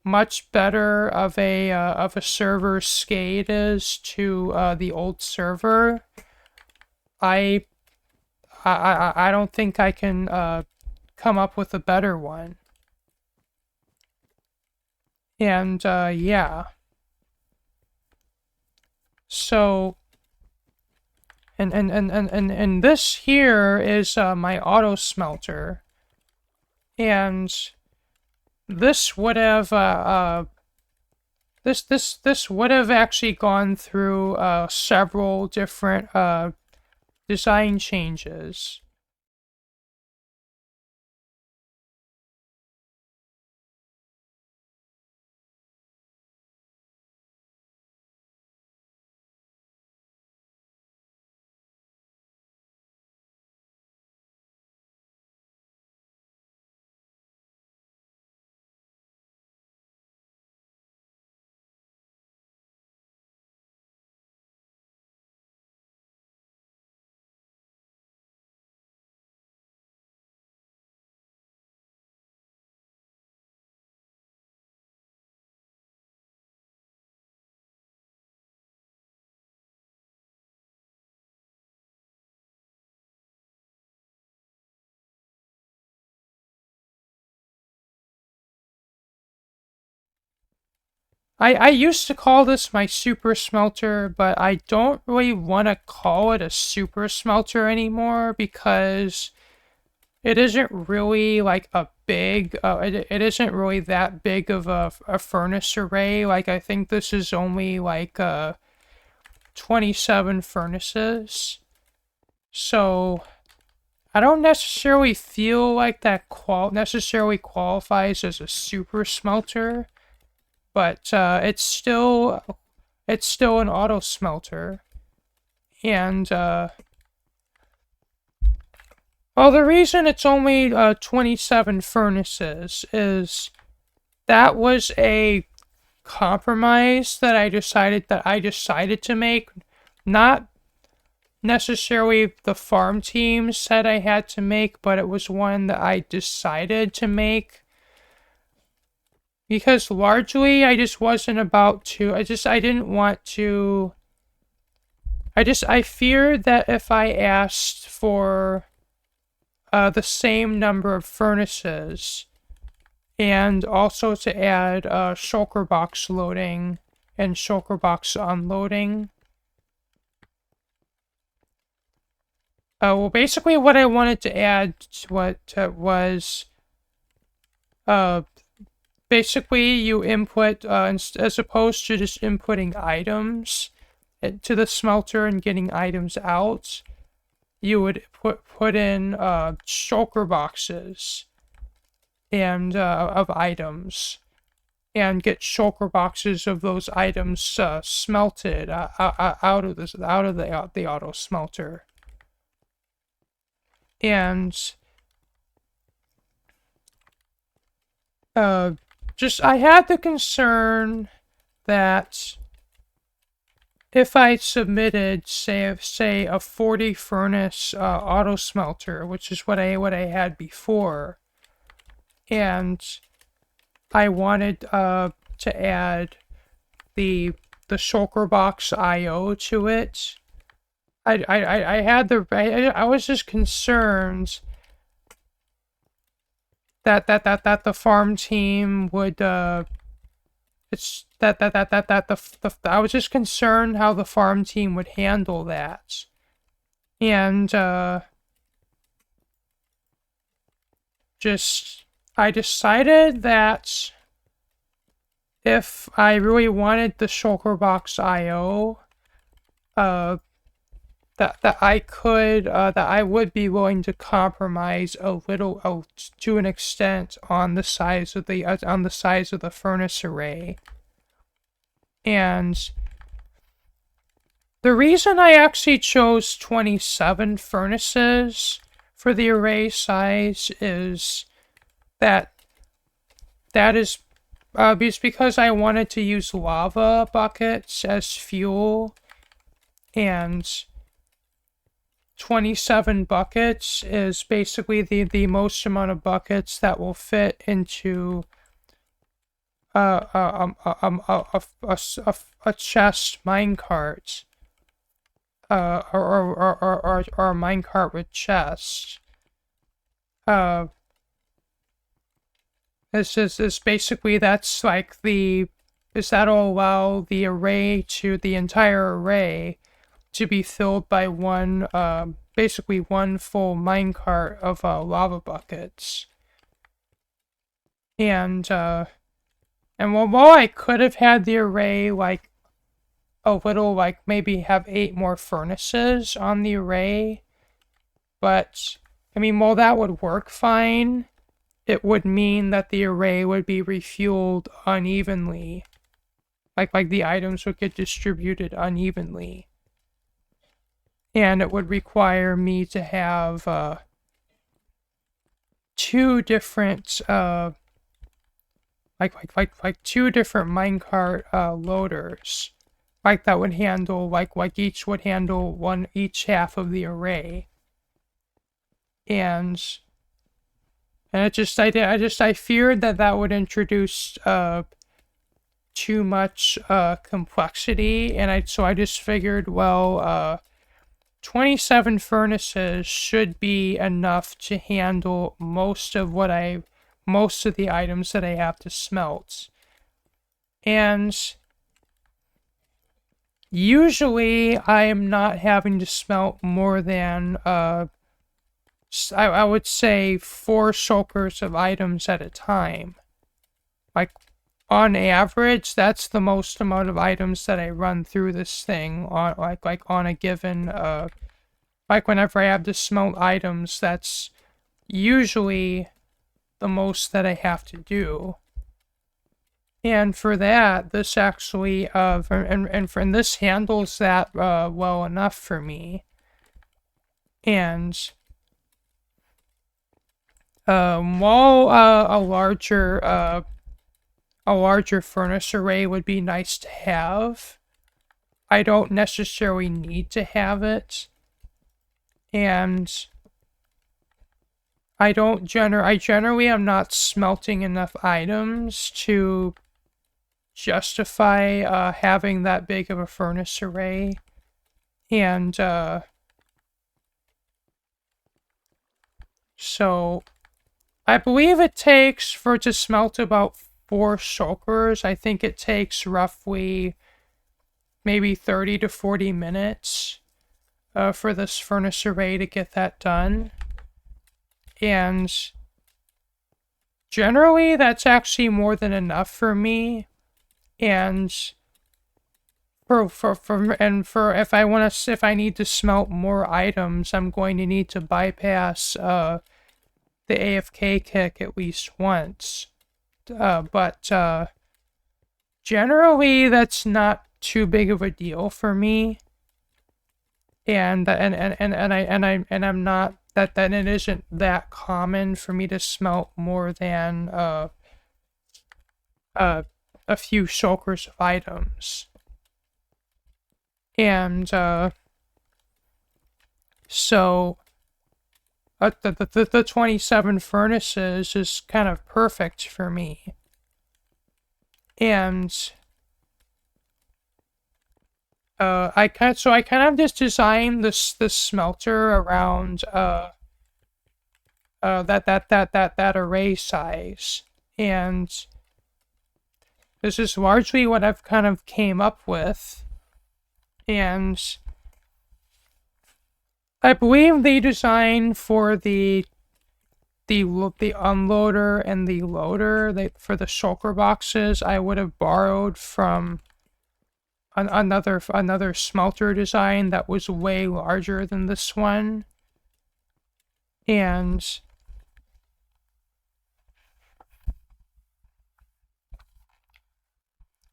much better of a server skate is to the old server, I don't think I can come up with a better one. And yeah. So and this here is my auto smelter. And this would have this would have actually gone through several different design changes. I used to call this my super smelter, but I don't really want to call it a super smelter anymore because it isn't really like a big, it isn't really that big of a furnace array. Like, I think this is only like 27 furnaces. So I don't necessarily feel like that necessarily qualifies as a super smelter. But it's still an auto smelter, and well, the reason it's only 27 furnaces is that was a compromise that I decided to make, not necessarily the farm team said I had to make, but it was one that I decided to make. Because largely, I just wasn't about to, I didn't want to, I feared that if I asked for the same number of furnaces, and also to add shulker box loading and shulker box unloading. Well, basically what I wanted to add was basically, you input, as opposed to just inputting items to the smelter and getting items out, you would put in shulker boxes and of items, and get shulker boxes of those items smelted out of the auto smelter, and I had the concern that if I submitted, say a 40 furnace auto smelter, which is what I had before, and I wanted to add the shulker box IO to it, I was just concerned that the farm team would I was just concerned how the farm team would handle that. And I decided that if I really wanted the shulker box IO, that I would be willing to compromise a little, to an extent, on the size of the furnace array. And the reason I actually chose 27 furnaces for the array size is that is because I wanted to use lava buckets as fuel, and 27 buckets is basically the most amount of buckets that will fit into a chest minecart, or a minecart with chest. This is basically, that's like that'll allow the entire array to be filled by basically one full minecart of lava buckets. And while I could have had the array like a little, like maybe have 8 more furnaces on the array, but I mean, while that would work fine, it would mean that the array would be refueled unevenly. Like the items would get distributed unevenly. And it would require me to have 2 different like 2 different minecart loaders. Like that would handle like each would handle each half of the array. And I feared that would introduce too much complexity, and so I just figured, well, 27 furnaces should be enough to handle most of the items that I have to smelt. And usually I am not having to smelt more than I would say 4 shulkers of items at a time. Like, on average, that's the most amount of items that I run through this thing on on a given whenever I have to smelt items, that's usually the most that I have to do. And for that, this actually and this handles that well enough for me. And while a larger furnace array would be nice to have, I don't necessarily need to have it. And I generally am not smelting enough items to justify having that big of a furnace array. And so I believe it takes to smelt about 4 shulkers. I think it takes roughly maybe 30 to 40 minutes for this furnace array to get that done. And generally, that's actually more than enough for me. And if I need to smelt more items, I'm going to need to bypass the AFK kick at least once. But generally, that's not too big of a deal for me. And I'm not that it isn't that common for me to smelt more than a few shulkers of items. And so the 27 furnaces is kind of perfect for me. And I kind of just designed this smelter around that array size, and this is largely what I've kind of came up with. And I believe the design for the the unloader and the loader for the shulker boxes I would have borrowed from another smelter design that was way larger than this one. And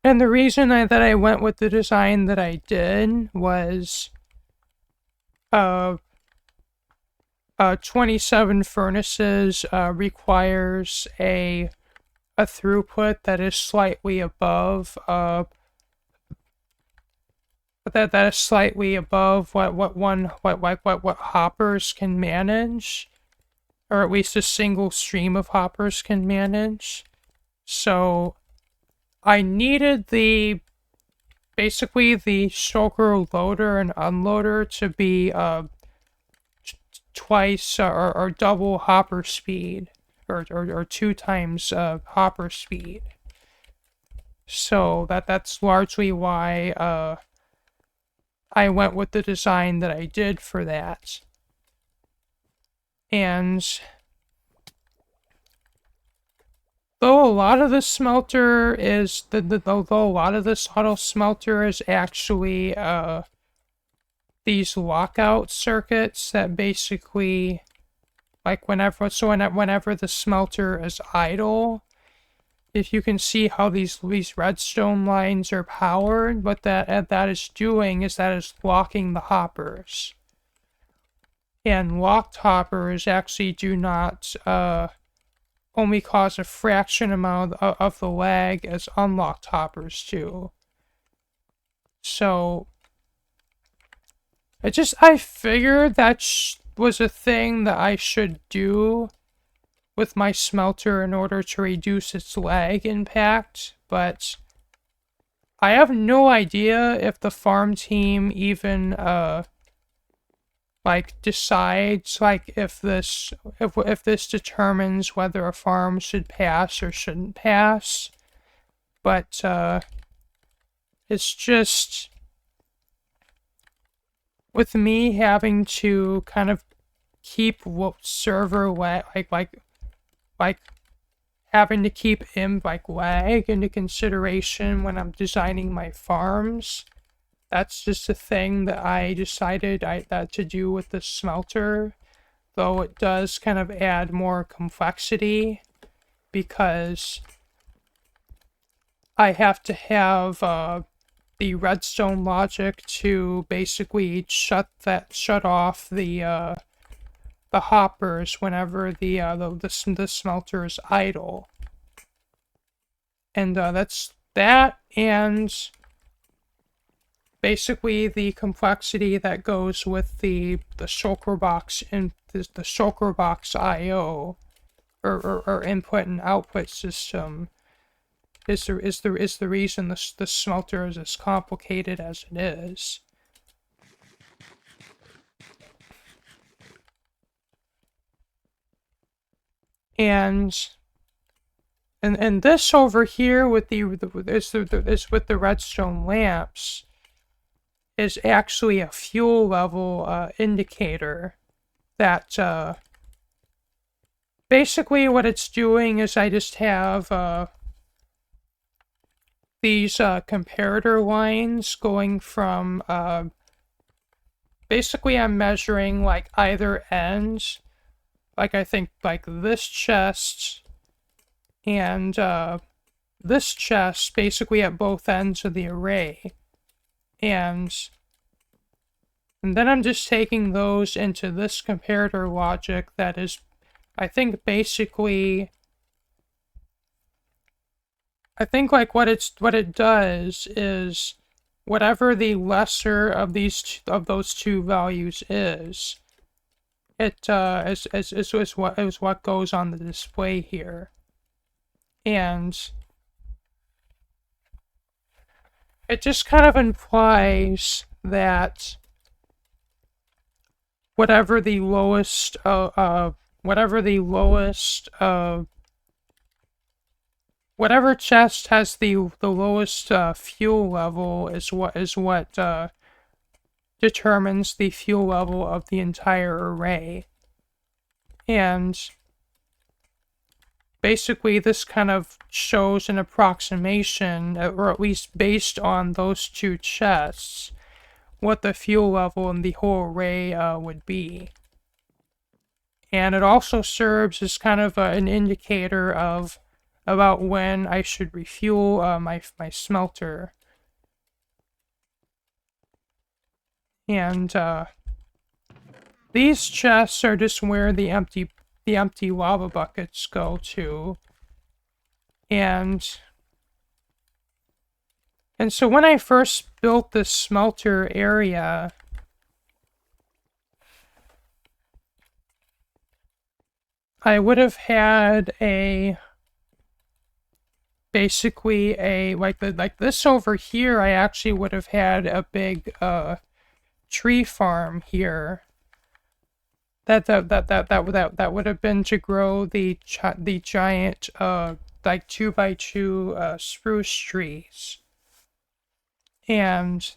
the reason that I went with the design that I did was 27 furnaces requires a throughput that is slightly above that is slightly above what hoppers can manage, or at least a single stream of hoppers can manage. So I needed basically the shulker loader and unloader to be twice or double hopper speed, or 2 times hopper speed. So that's largely why I went with the design that I did for that. And though a lot of the smelter is though a lot of this auto smelter is actually these lockout circuits that basically, like whenever the smelter is idle, if you can see how these redstone lines are powered, what that is doing is that is locking the hoppers. And locked hoppers actually do not only cause a fraction amount of the lag as unlocked hoppers do. So I figured that was a thing that I should do with my smelter in order to reduce its lag impact, but I have no idea if the farm team even decides if this determines whether a farm should pass or shouldn't pass. But it's just with me having to kind of keep server having to keep lag into consideration when I'm designing my farms. That's just a thing that I decided to do with the smelter, though it does kind of add more complexity because I have to have the redstone logic to basically shut off the hoppers whenever the smelter is idle, and that's that, and basically the complexity that goes with the shulker box and the shulker box I/O or input and output system is the reason the smelter is as complicated as it is. And this over here with with the redstone lamps is actually a fuel level indicator that basically what it's doing is I just have these comparator lines going from basically I'm measuring either ends, I think this chest and this chest basically at both ends of the array. And then I'm just taking those into this comparator logic that is, I think basically, what it does is whatever the lesser of those two values is what goes on the display here. And it just kind of implies that whatever chest has the lowest fuel level is what determines the fuel level of the entire array. And basically this kind of shows an approximation, or at least based on those two chests, what the fuel level in the whole array would be. And it also serves as kind of an indicator of about when I should refuel my smelter. And these chests are just where the empty lava buckets go to. And so when I first built this smelter area, I would have had basically like this over here. I actually would have had a big tree farm here. That would have been to grow the giant like 2x2 spruce trees. And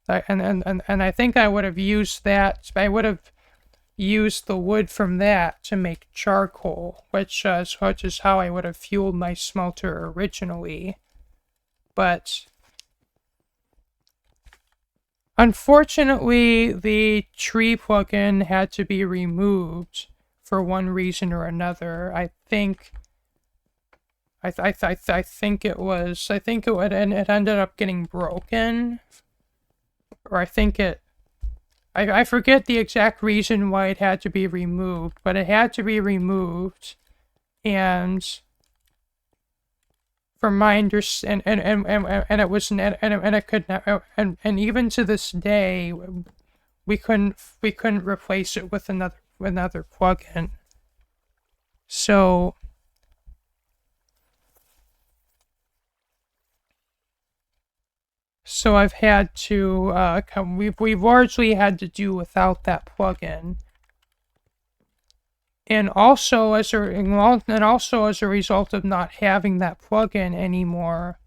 I think I would have used that. I would have used the wood from that to make charcoal, which is how I would have fueled my smelter originally. But unfortunately, the tree plugin had to be removed for one reason or another. I think it ended up getting broken, or I forget the exact reason why it had to be removed, but it had to be removed, and from my understanding, and it was, and it could not, and even to this day, we couldn't replace it with another plugin. So I've had to we've largely had to do without that plugin. And also as a result of not having that plugin anymore,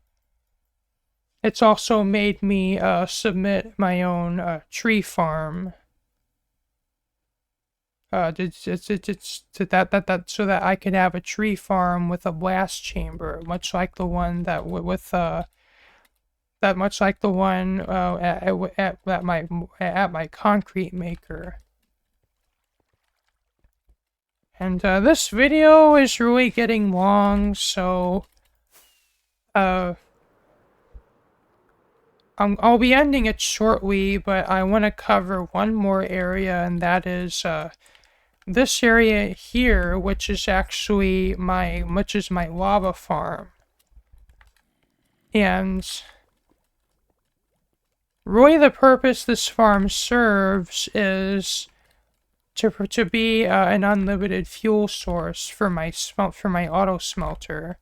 it's also made me submit my own tree farm. It's so that I could have a tree farm with a blast chamber, much like the one at my concrete maker. And this video is really getting long, so I'll be ending it shortly, but I want to cover one more area, and that is this area here, which is actually my lava farm. And really the purpose this farm serves is to be an unlimited fuel source for my auto smelter.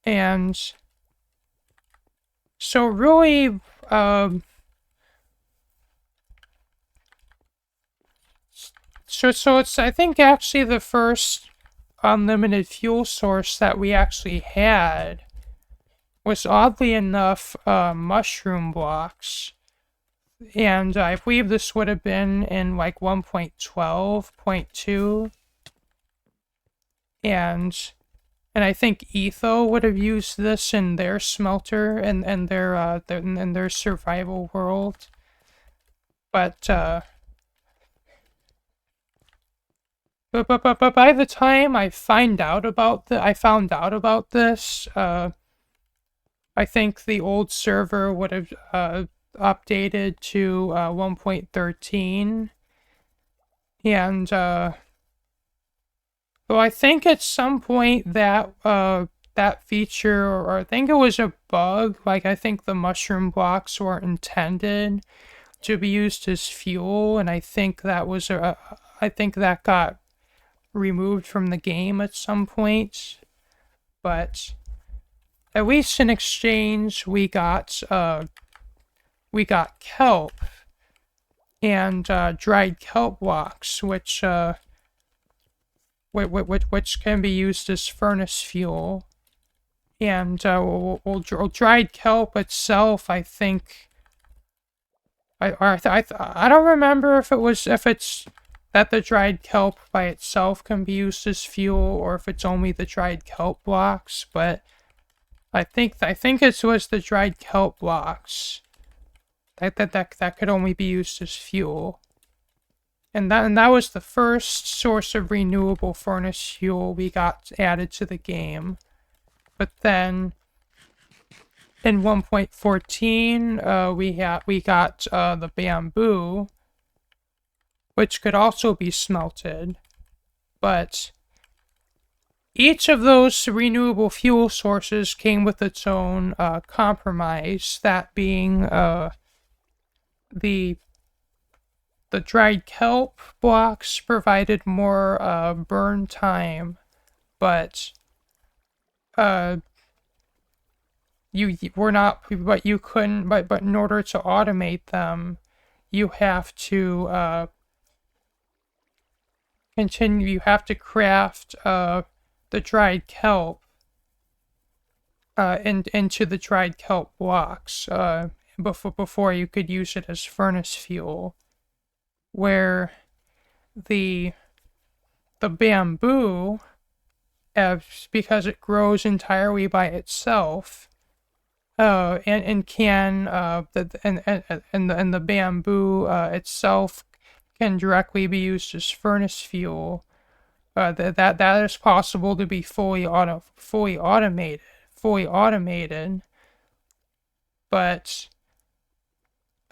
And so really so it's, I think, actually the first unlimited fuel source that we actually had was, oddly enough, mushroom blocks. And I believe this would have been in like 1.12.2. And I think Etho would have used this in their smelter and their survival world. But by the time I found out about this, I think the old server would have updated to 1.13, and well, I think at some point that that feature, or I think it was a bug, like I think the mushroom blocks weren't intended to be used as fuel, and I think that was I think that got removed from the game at some point. But at least in exchange, we got kelp and dried kelp blocks, which can be used as furnace fuel. And dried kelp itself, I think, I don't remember if it's that the dried kelp by itself can be used as fuel, or if it's only the dried kelp blocks. But I think it was the dried kelp blocks that could only be used as fuel. And that was the first source of renewable furnace fuel we got added to the game. But then in 1.14, we got the bamboo, which could also be smelted. But each of those renewable fuel sources came with its own compromise, that being the dried kelp blocks provided more burn time, but you couldn't, but in order to automate them, you have to craft the dried kelp into the dried kelp blocks before you could use it as furnace fuel. Where the bamboo, because it grows entirely by itself, and the bamboo itself can directly be used as furnace fuel. That is possible to be fully automated, but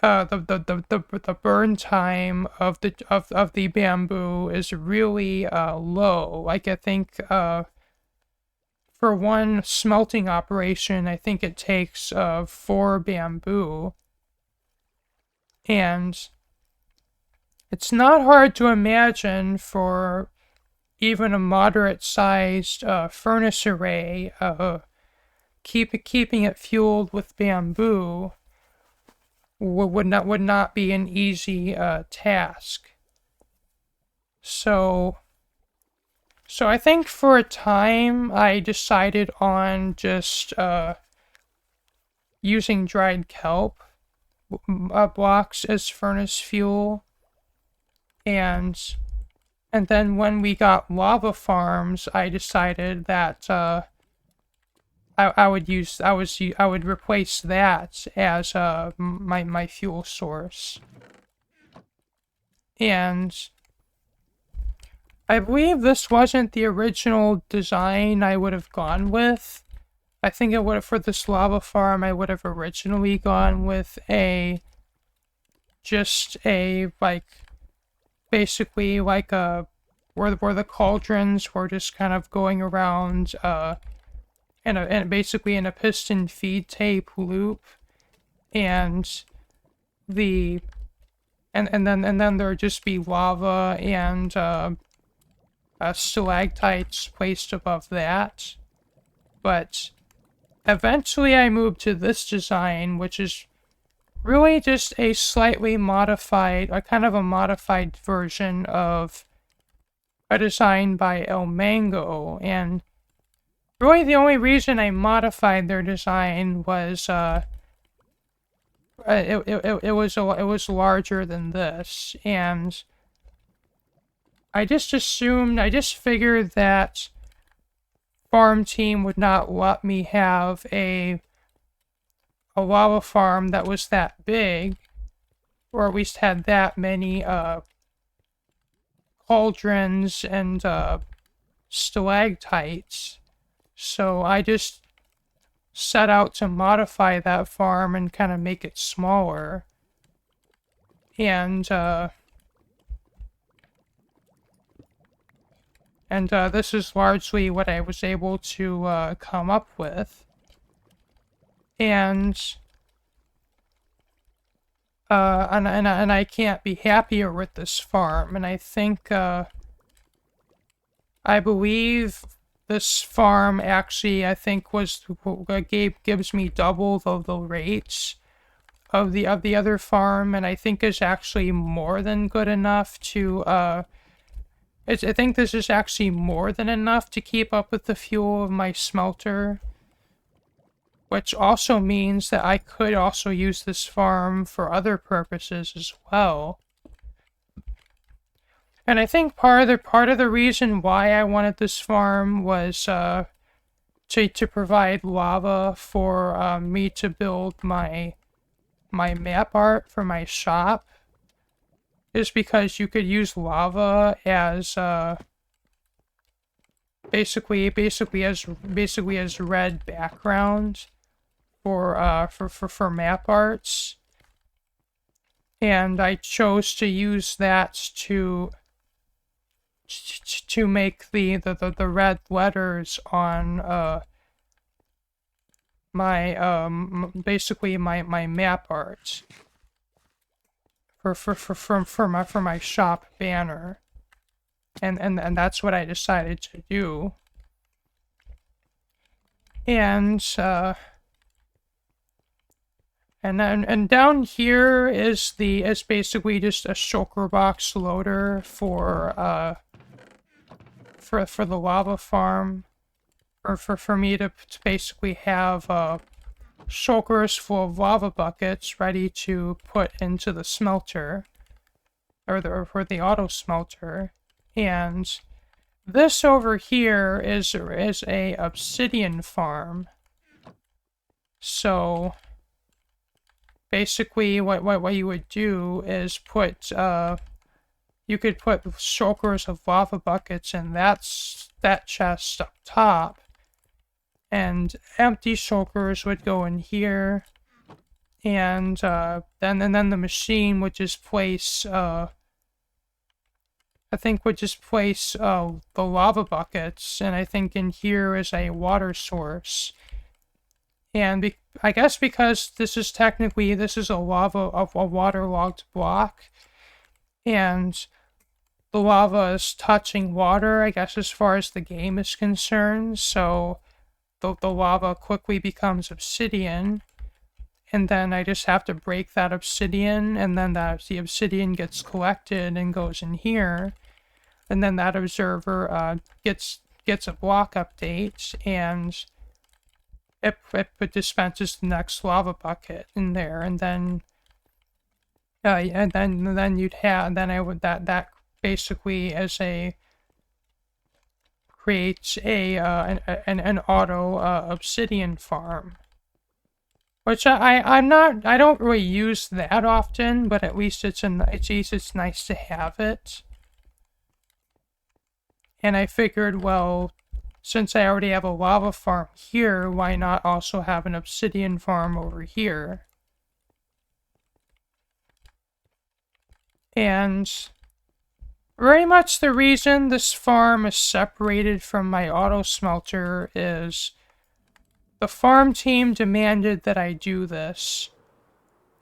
the burn time of the bamboo is really low. Like, I think for one smelting operation, I think it takes 4 bamboo, and it's not hard to imagine for even a moderate-sized furnace array, keeping it fueled with bamboo would not be an easy task. So I think for a time I decided on just using dried kelp blocks as furnace fuel, and then when we got lava farms, I decided that I would replace that as my fuel source. And I believe this wasn't the original design I would have gone with. I think for this lava farm, I would have originally gone with basically like where the cauldrons were just kind of going around and basically in a piston feed tape loop, and then there would just be lava and stalactites placed above that. But eventually I moved to this design, which is really just a slightly modified, a kind of a modified version of a design by El Mango. And really the only reason I modified their design was it was larger than this, and I just figured that farm team would not let me have a lava farm that was that big, or at least had that many cauldrons and stalactites. So I just set out to modify that farm and kind of make it smaller. And this is largely what I was able to come up with. And I can't be happier with this farm. And I think I believe this farm actually, I think, gives me double the rates of the other farm, and I think is actually more than good enough to I think this is actually more than enough to keep up with the fuel of my smelter, which also means that I could also use this farm for other purposes as well. And I think part of the reason why I wanted this farm was to provide lava for me to build my map art for my shop, is because you could use lava as basically as red background for map arts, and I chose to use that to make the red letters on basically my map art for my shop banner, and that's what I decided to do. And and down here is basically just a shulker box loader for the lava farm, or for me to basically have shulkers full of lava buckets ready to put into the smelter, or the auto smelter. And this over here is a obsidian farm. So basically what you would do is put you could put shulkers of lava buckets in that chest up top, and empty shulkers would go in here, and then the machine would just place I think would just place the lava buckets, and I think in here is a water source. And I guess because this is a waterlogged block, and the lava is touching water, I guess, as far as the game is concerned, so the lava quickly becomes obsidian, and then I just have to break that obsidian, and then the obsidian gets collected and goes in here, and then that observer gets a block update, and it dispenses the next lava bucket in there, and then you'd have, then I would that basically creates an auto obsidian farm, which I don't really use that often, but at least it's nice to have it. And I figured, well, since I already have a lava farm here, why not also have an obsidian farm over here? And very much the reason this farm is separated from my auto smelter is the farm team demanded that I do this.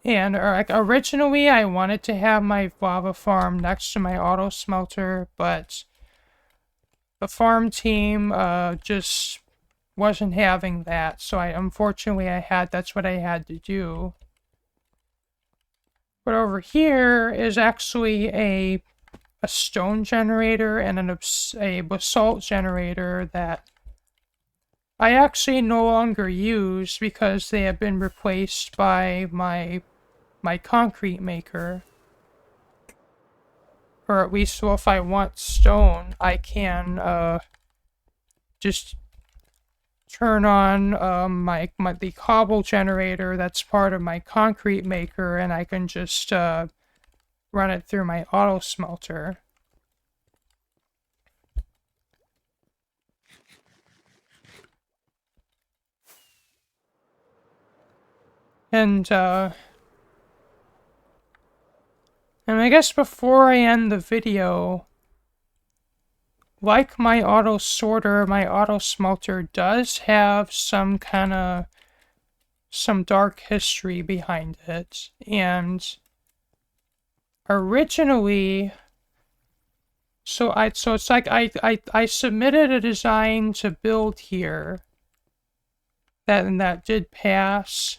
And originally I wanted to have my lava farm next to my auto smelter, but the farm team just wasn't having that, so that's what I had to do. But over here is actually a stone generator and a basalt generator that I actually no longer use because they have been replaced by my concrete maker. Or at least, so if I want stone, I can just turn on the cobble generator that's part of my concrete maker, and I can just run it through my auto smelter. And I guess before I end the video, like my auto sorter, my auto smelter does have some dark history behind it. And originally, so it's like I submitted a design to build here that did pass,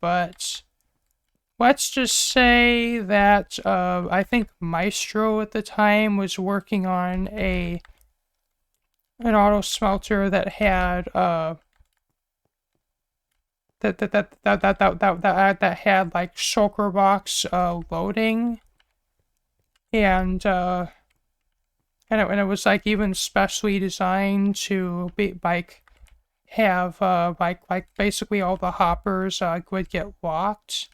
but let's just say that I think Maestro at the time was working on an auto smelter that had that had like shulker box loading, and and it was like even specially designed to be like have like basically all the hoppers would get locked,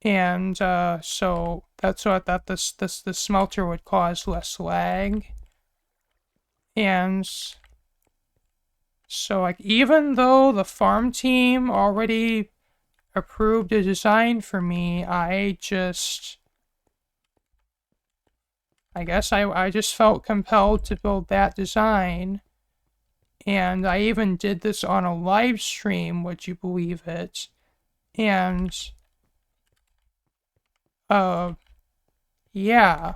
and so that's what that this smelter would cause less lag, and so like even though the farm team already approved a design for me, I guess I just felt compelled to build that design. And I even did this on a live stream, would you believe it? And yeah.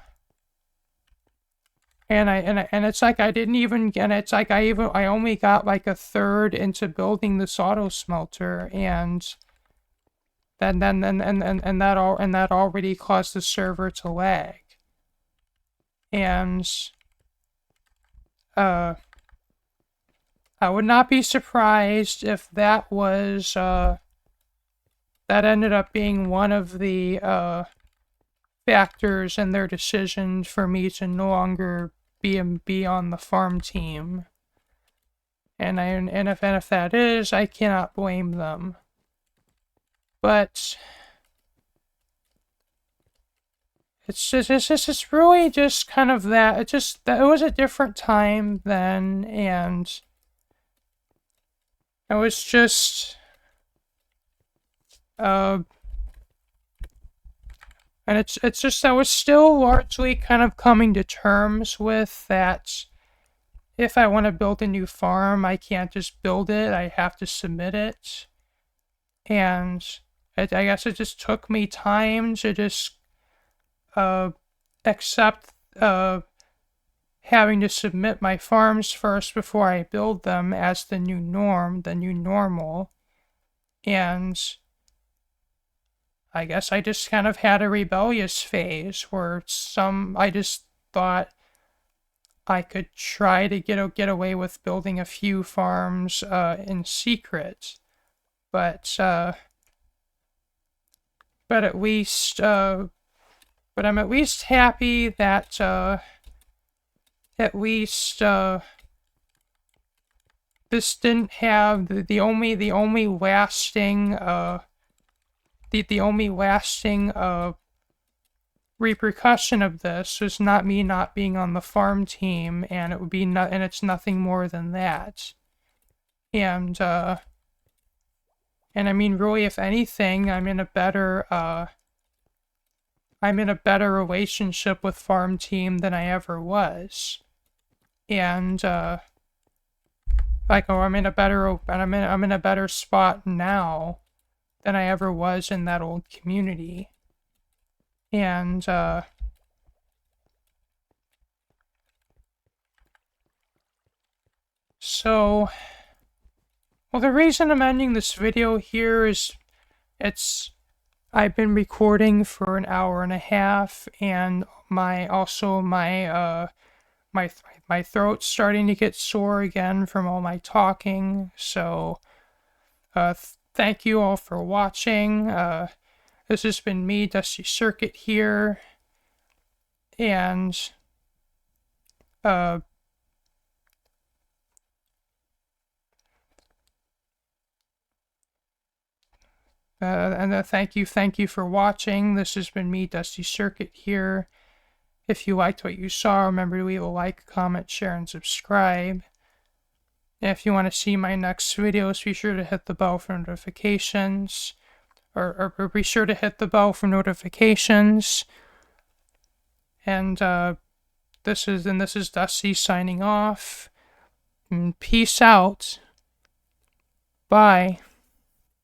And it's like I didn't even get it's like I only got like a third into building this auto smelter, and that already caused the server to lag. And I would not be surprised if that was that ended up being one of the factors in their decision for me to no longer be on the farm team. And if that is, I cannot blame them. But it's really just kind of that. It was a different time then, and it was just and it's just I was still largely kind of coming to terms with that. If I want to build a new farm, I can't just build it. I have to submit it, and I guess it just took me time to just accept having to submit my farms first before I build them as the new norm, the new normal. And I guess I just kind of had a rebellious phase where I just thought I could try to get away with building a few farms in secret, but at least but I'm at least happy that at least this didn't have the only lasting the only lasting repercussion of this was not me not being on the farm team, and it would be and it's nothing more than that. And I mean, really, if anything, I'm in a better relationship with farm team than I ever was. And I'm in a better spot now than I ever was in that old community. And so, well, the reason I'm ending this video here is I've been recording for an hour and a half, and my throat's starting to get sore again from all my talking. So thank you all for watching. This has been me, Dusty Circuit here, and thank you for watching. This has been me, Dusty Circuit here. If you liked what you saw, remember to leave a like, comment, share, and subscribe. And if you want to see my next videos, be sure to hit the bell for notifications. Or be sure to hit the bell for notifications. And this is Dusty signing off. And peace out. Bye.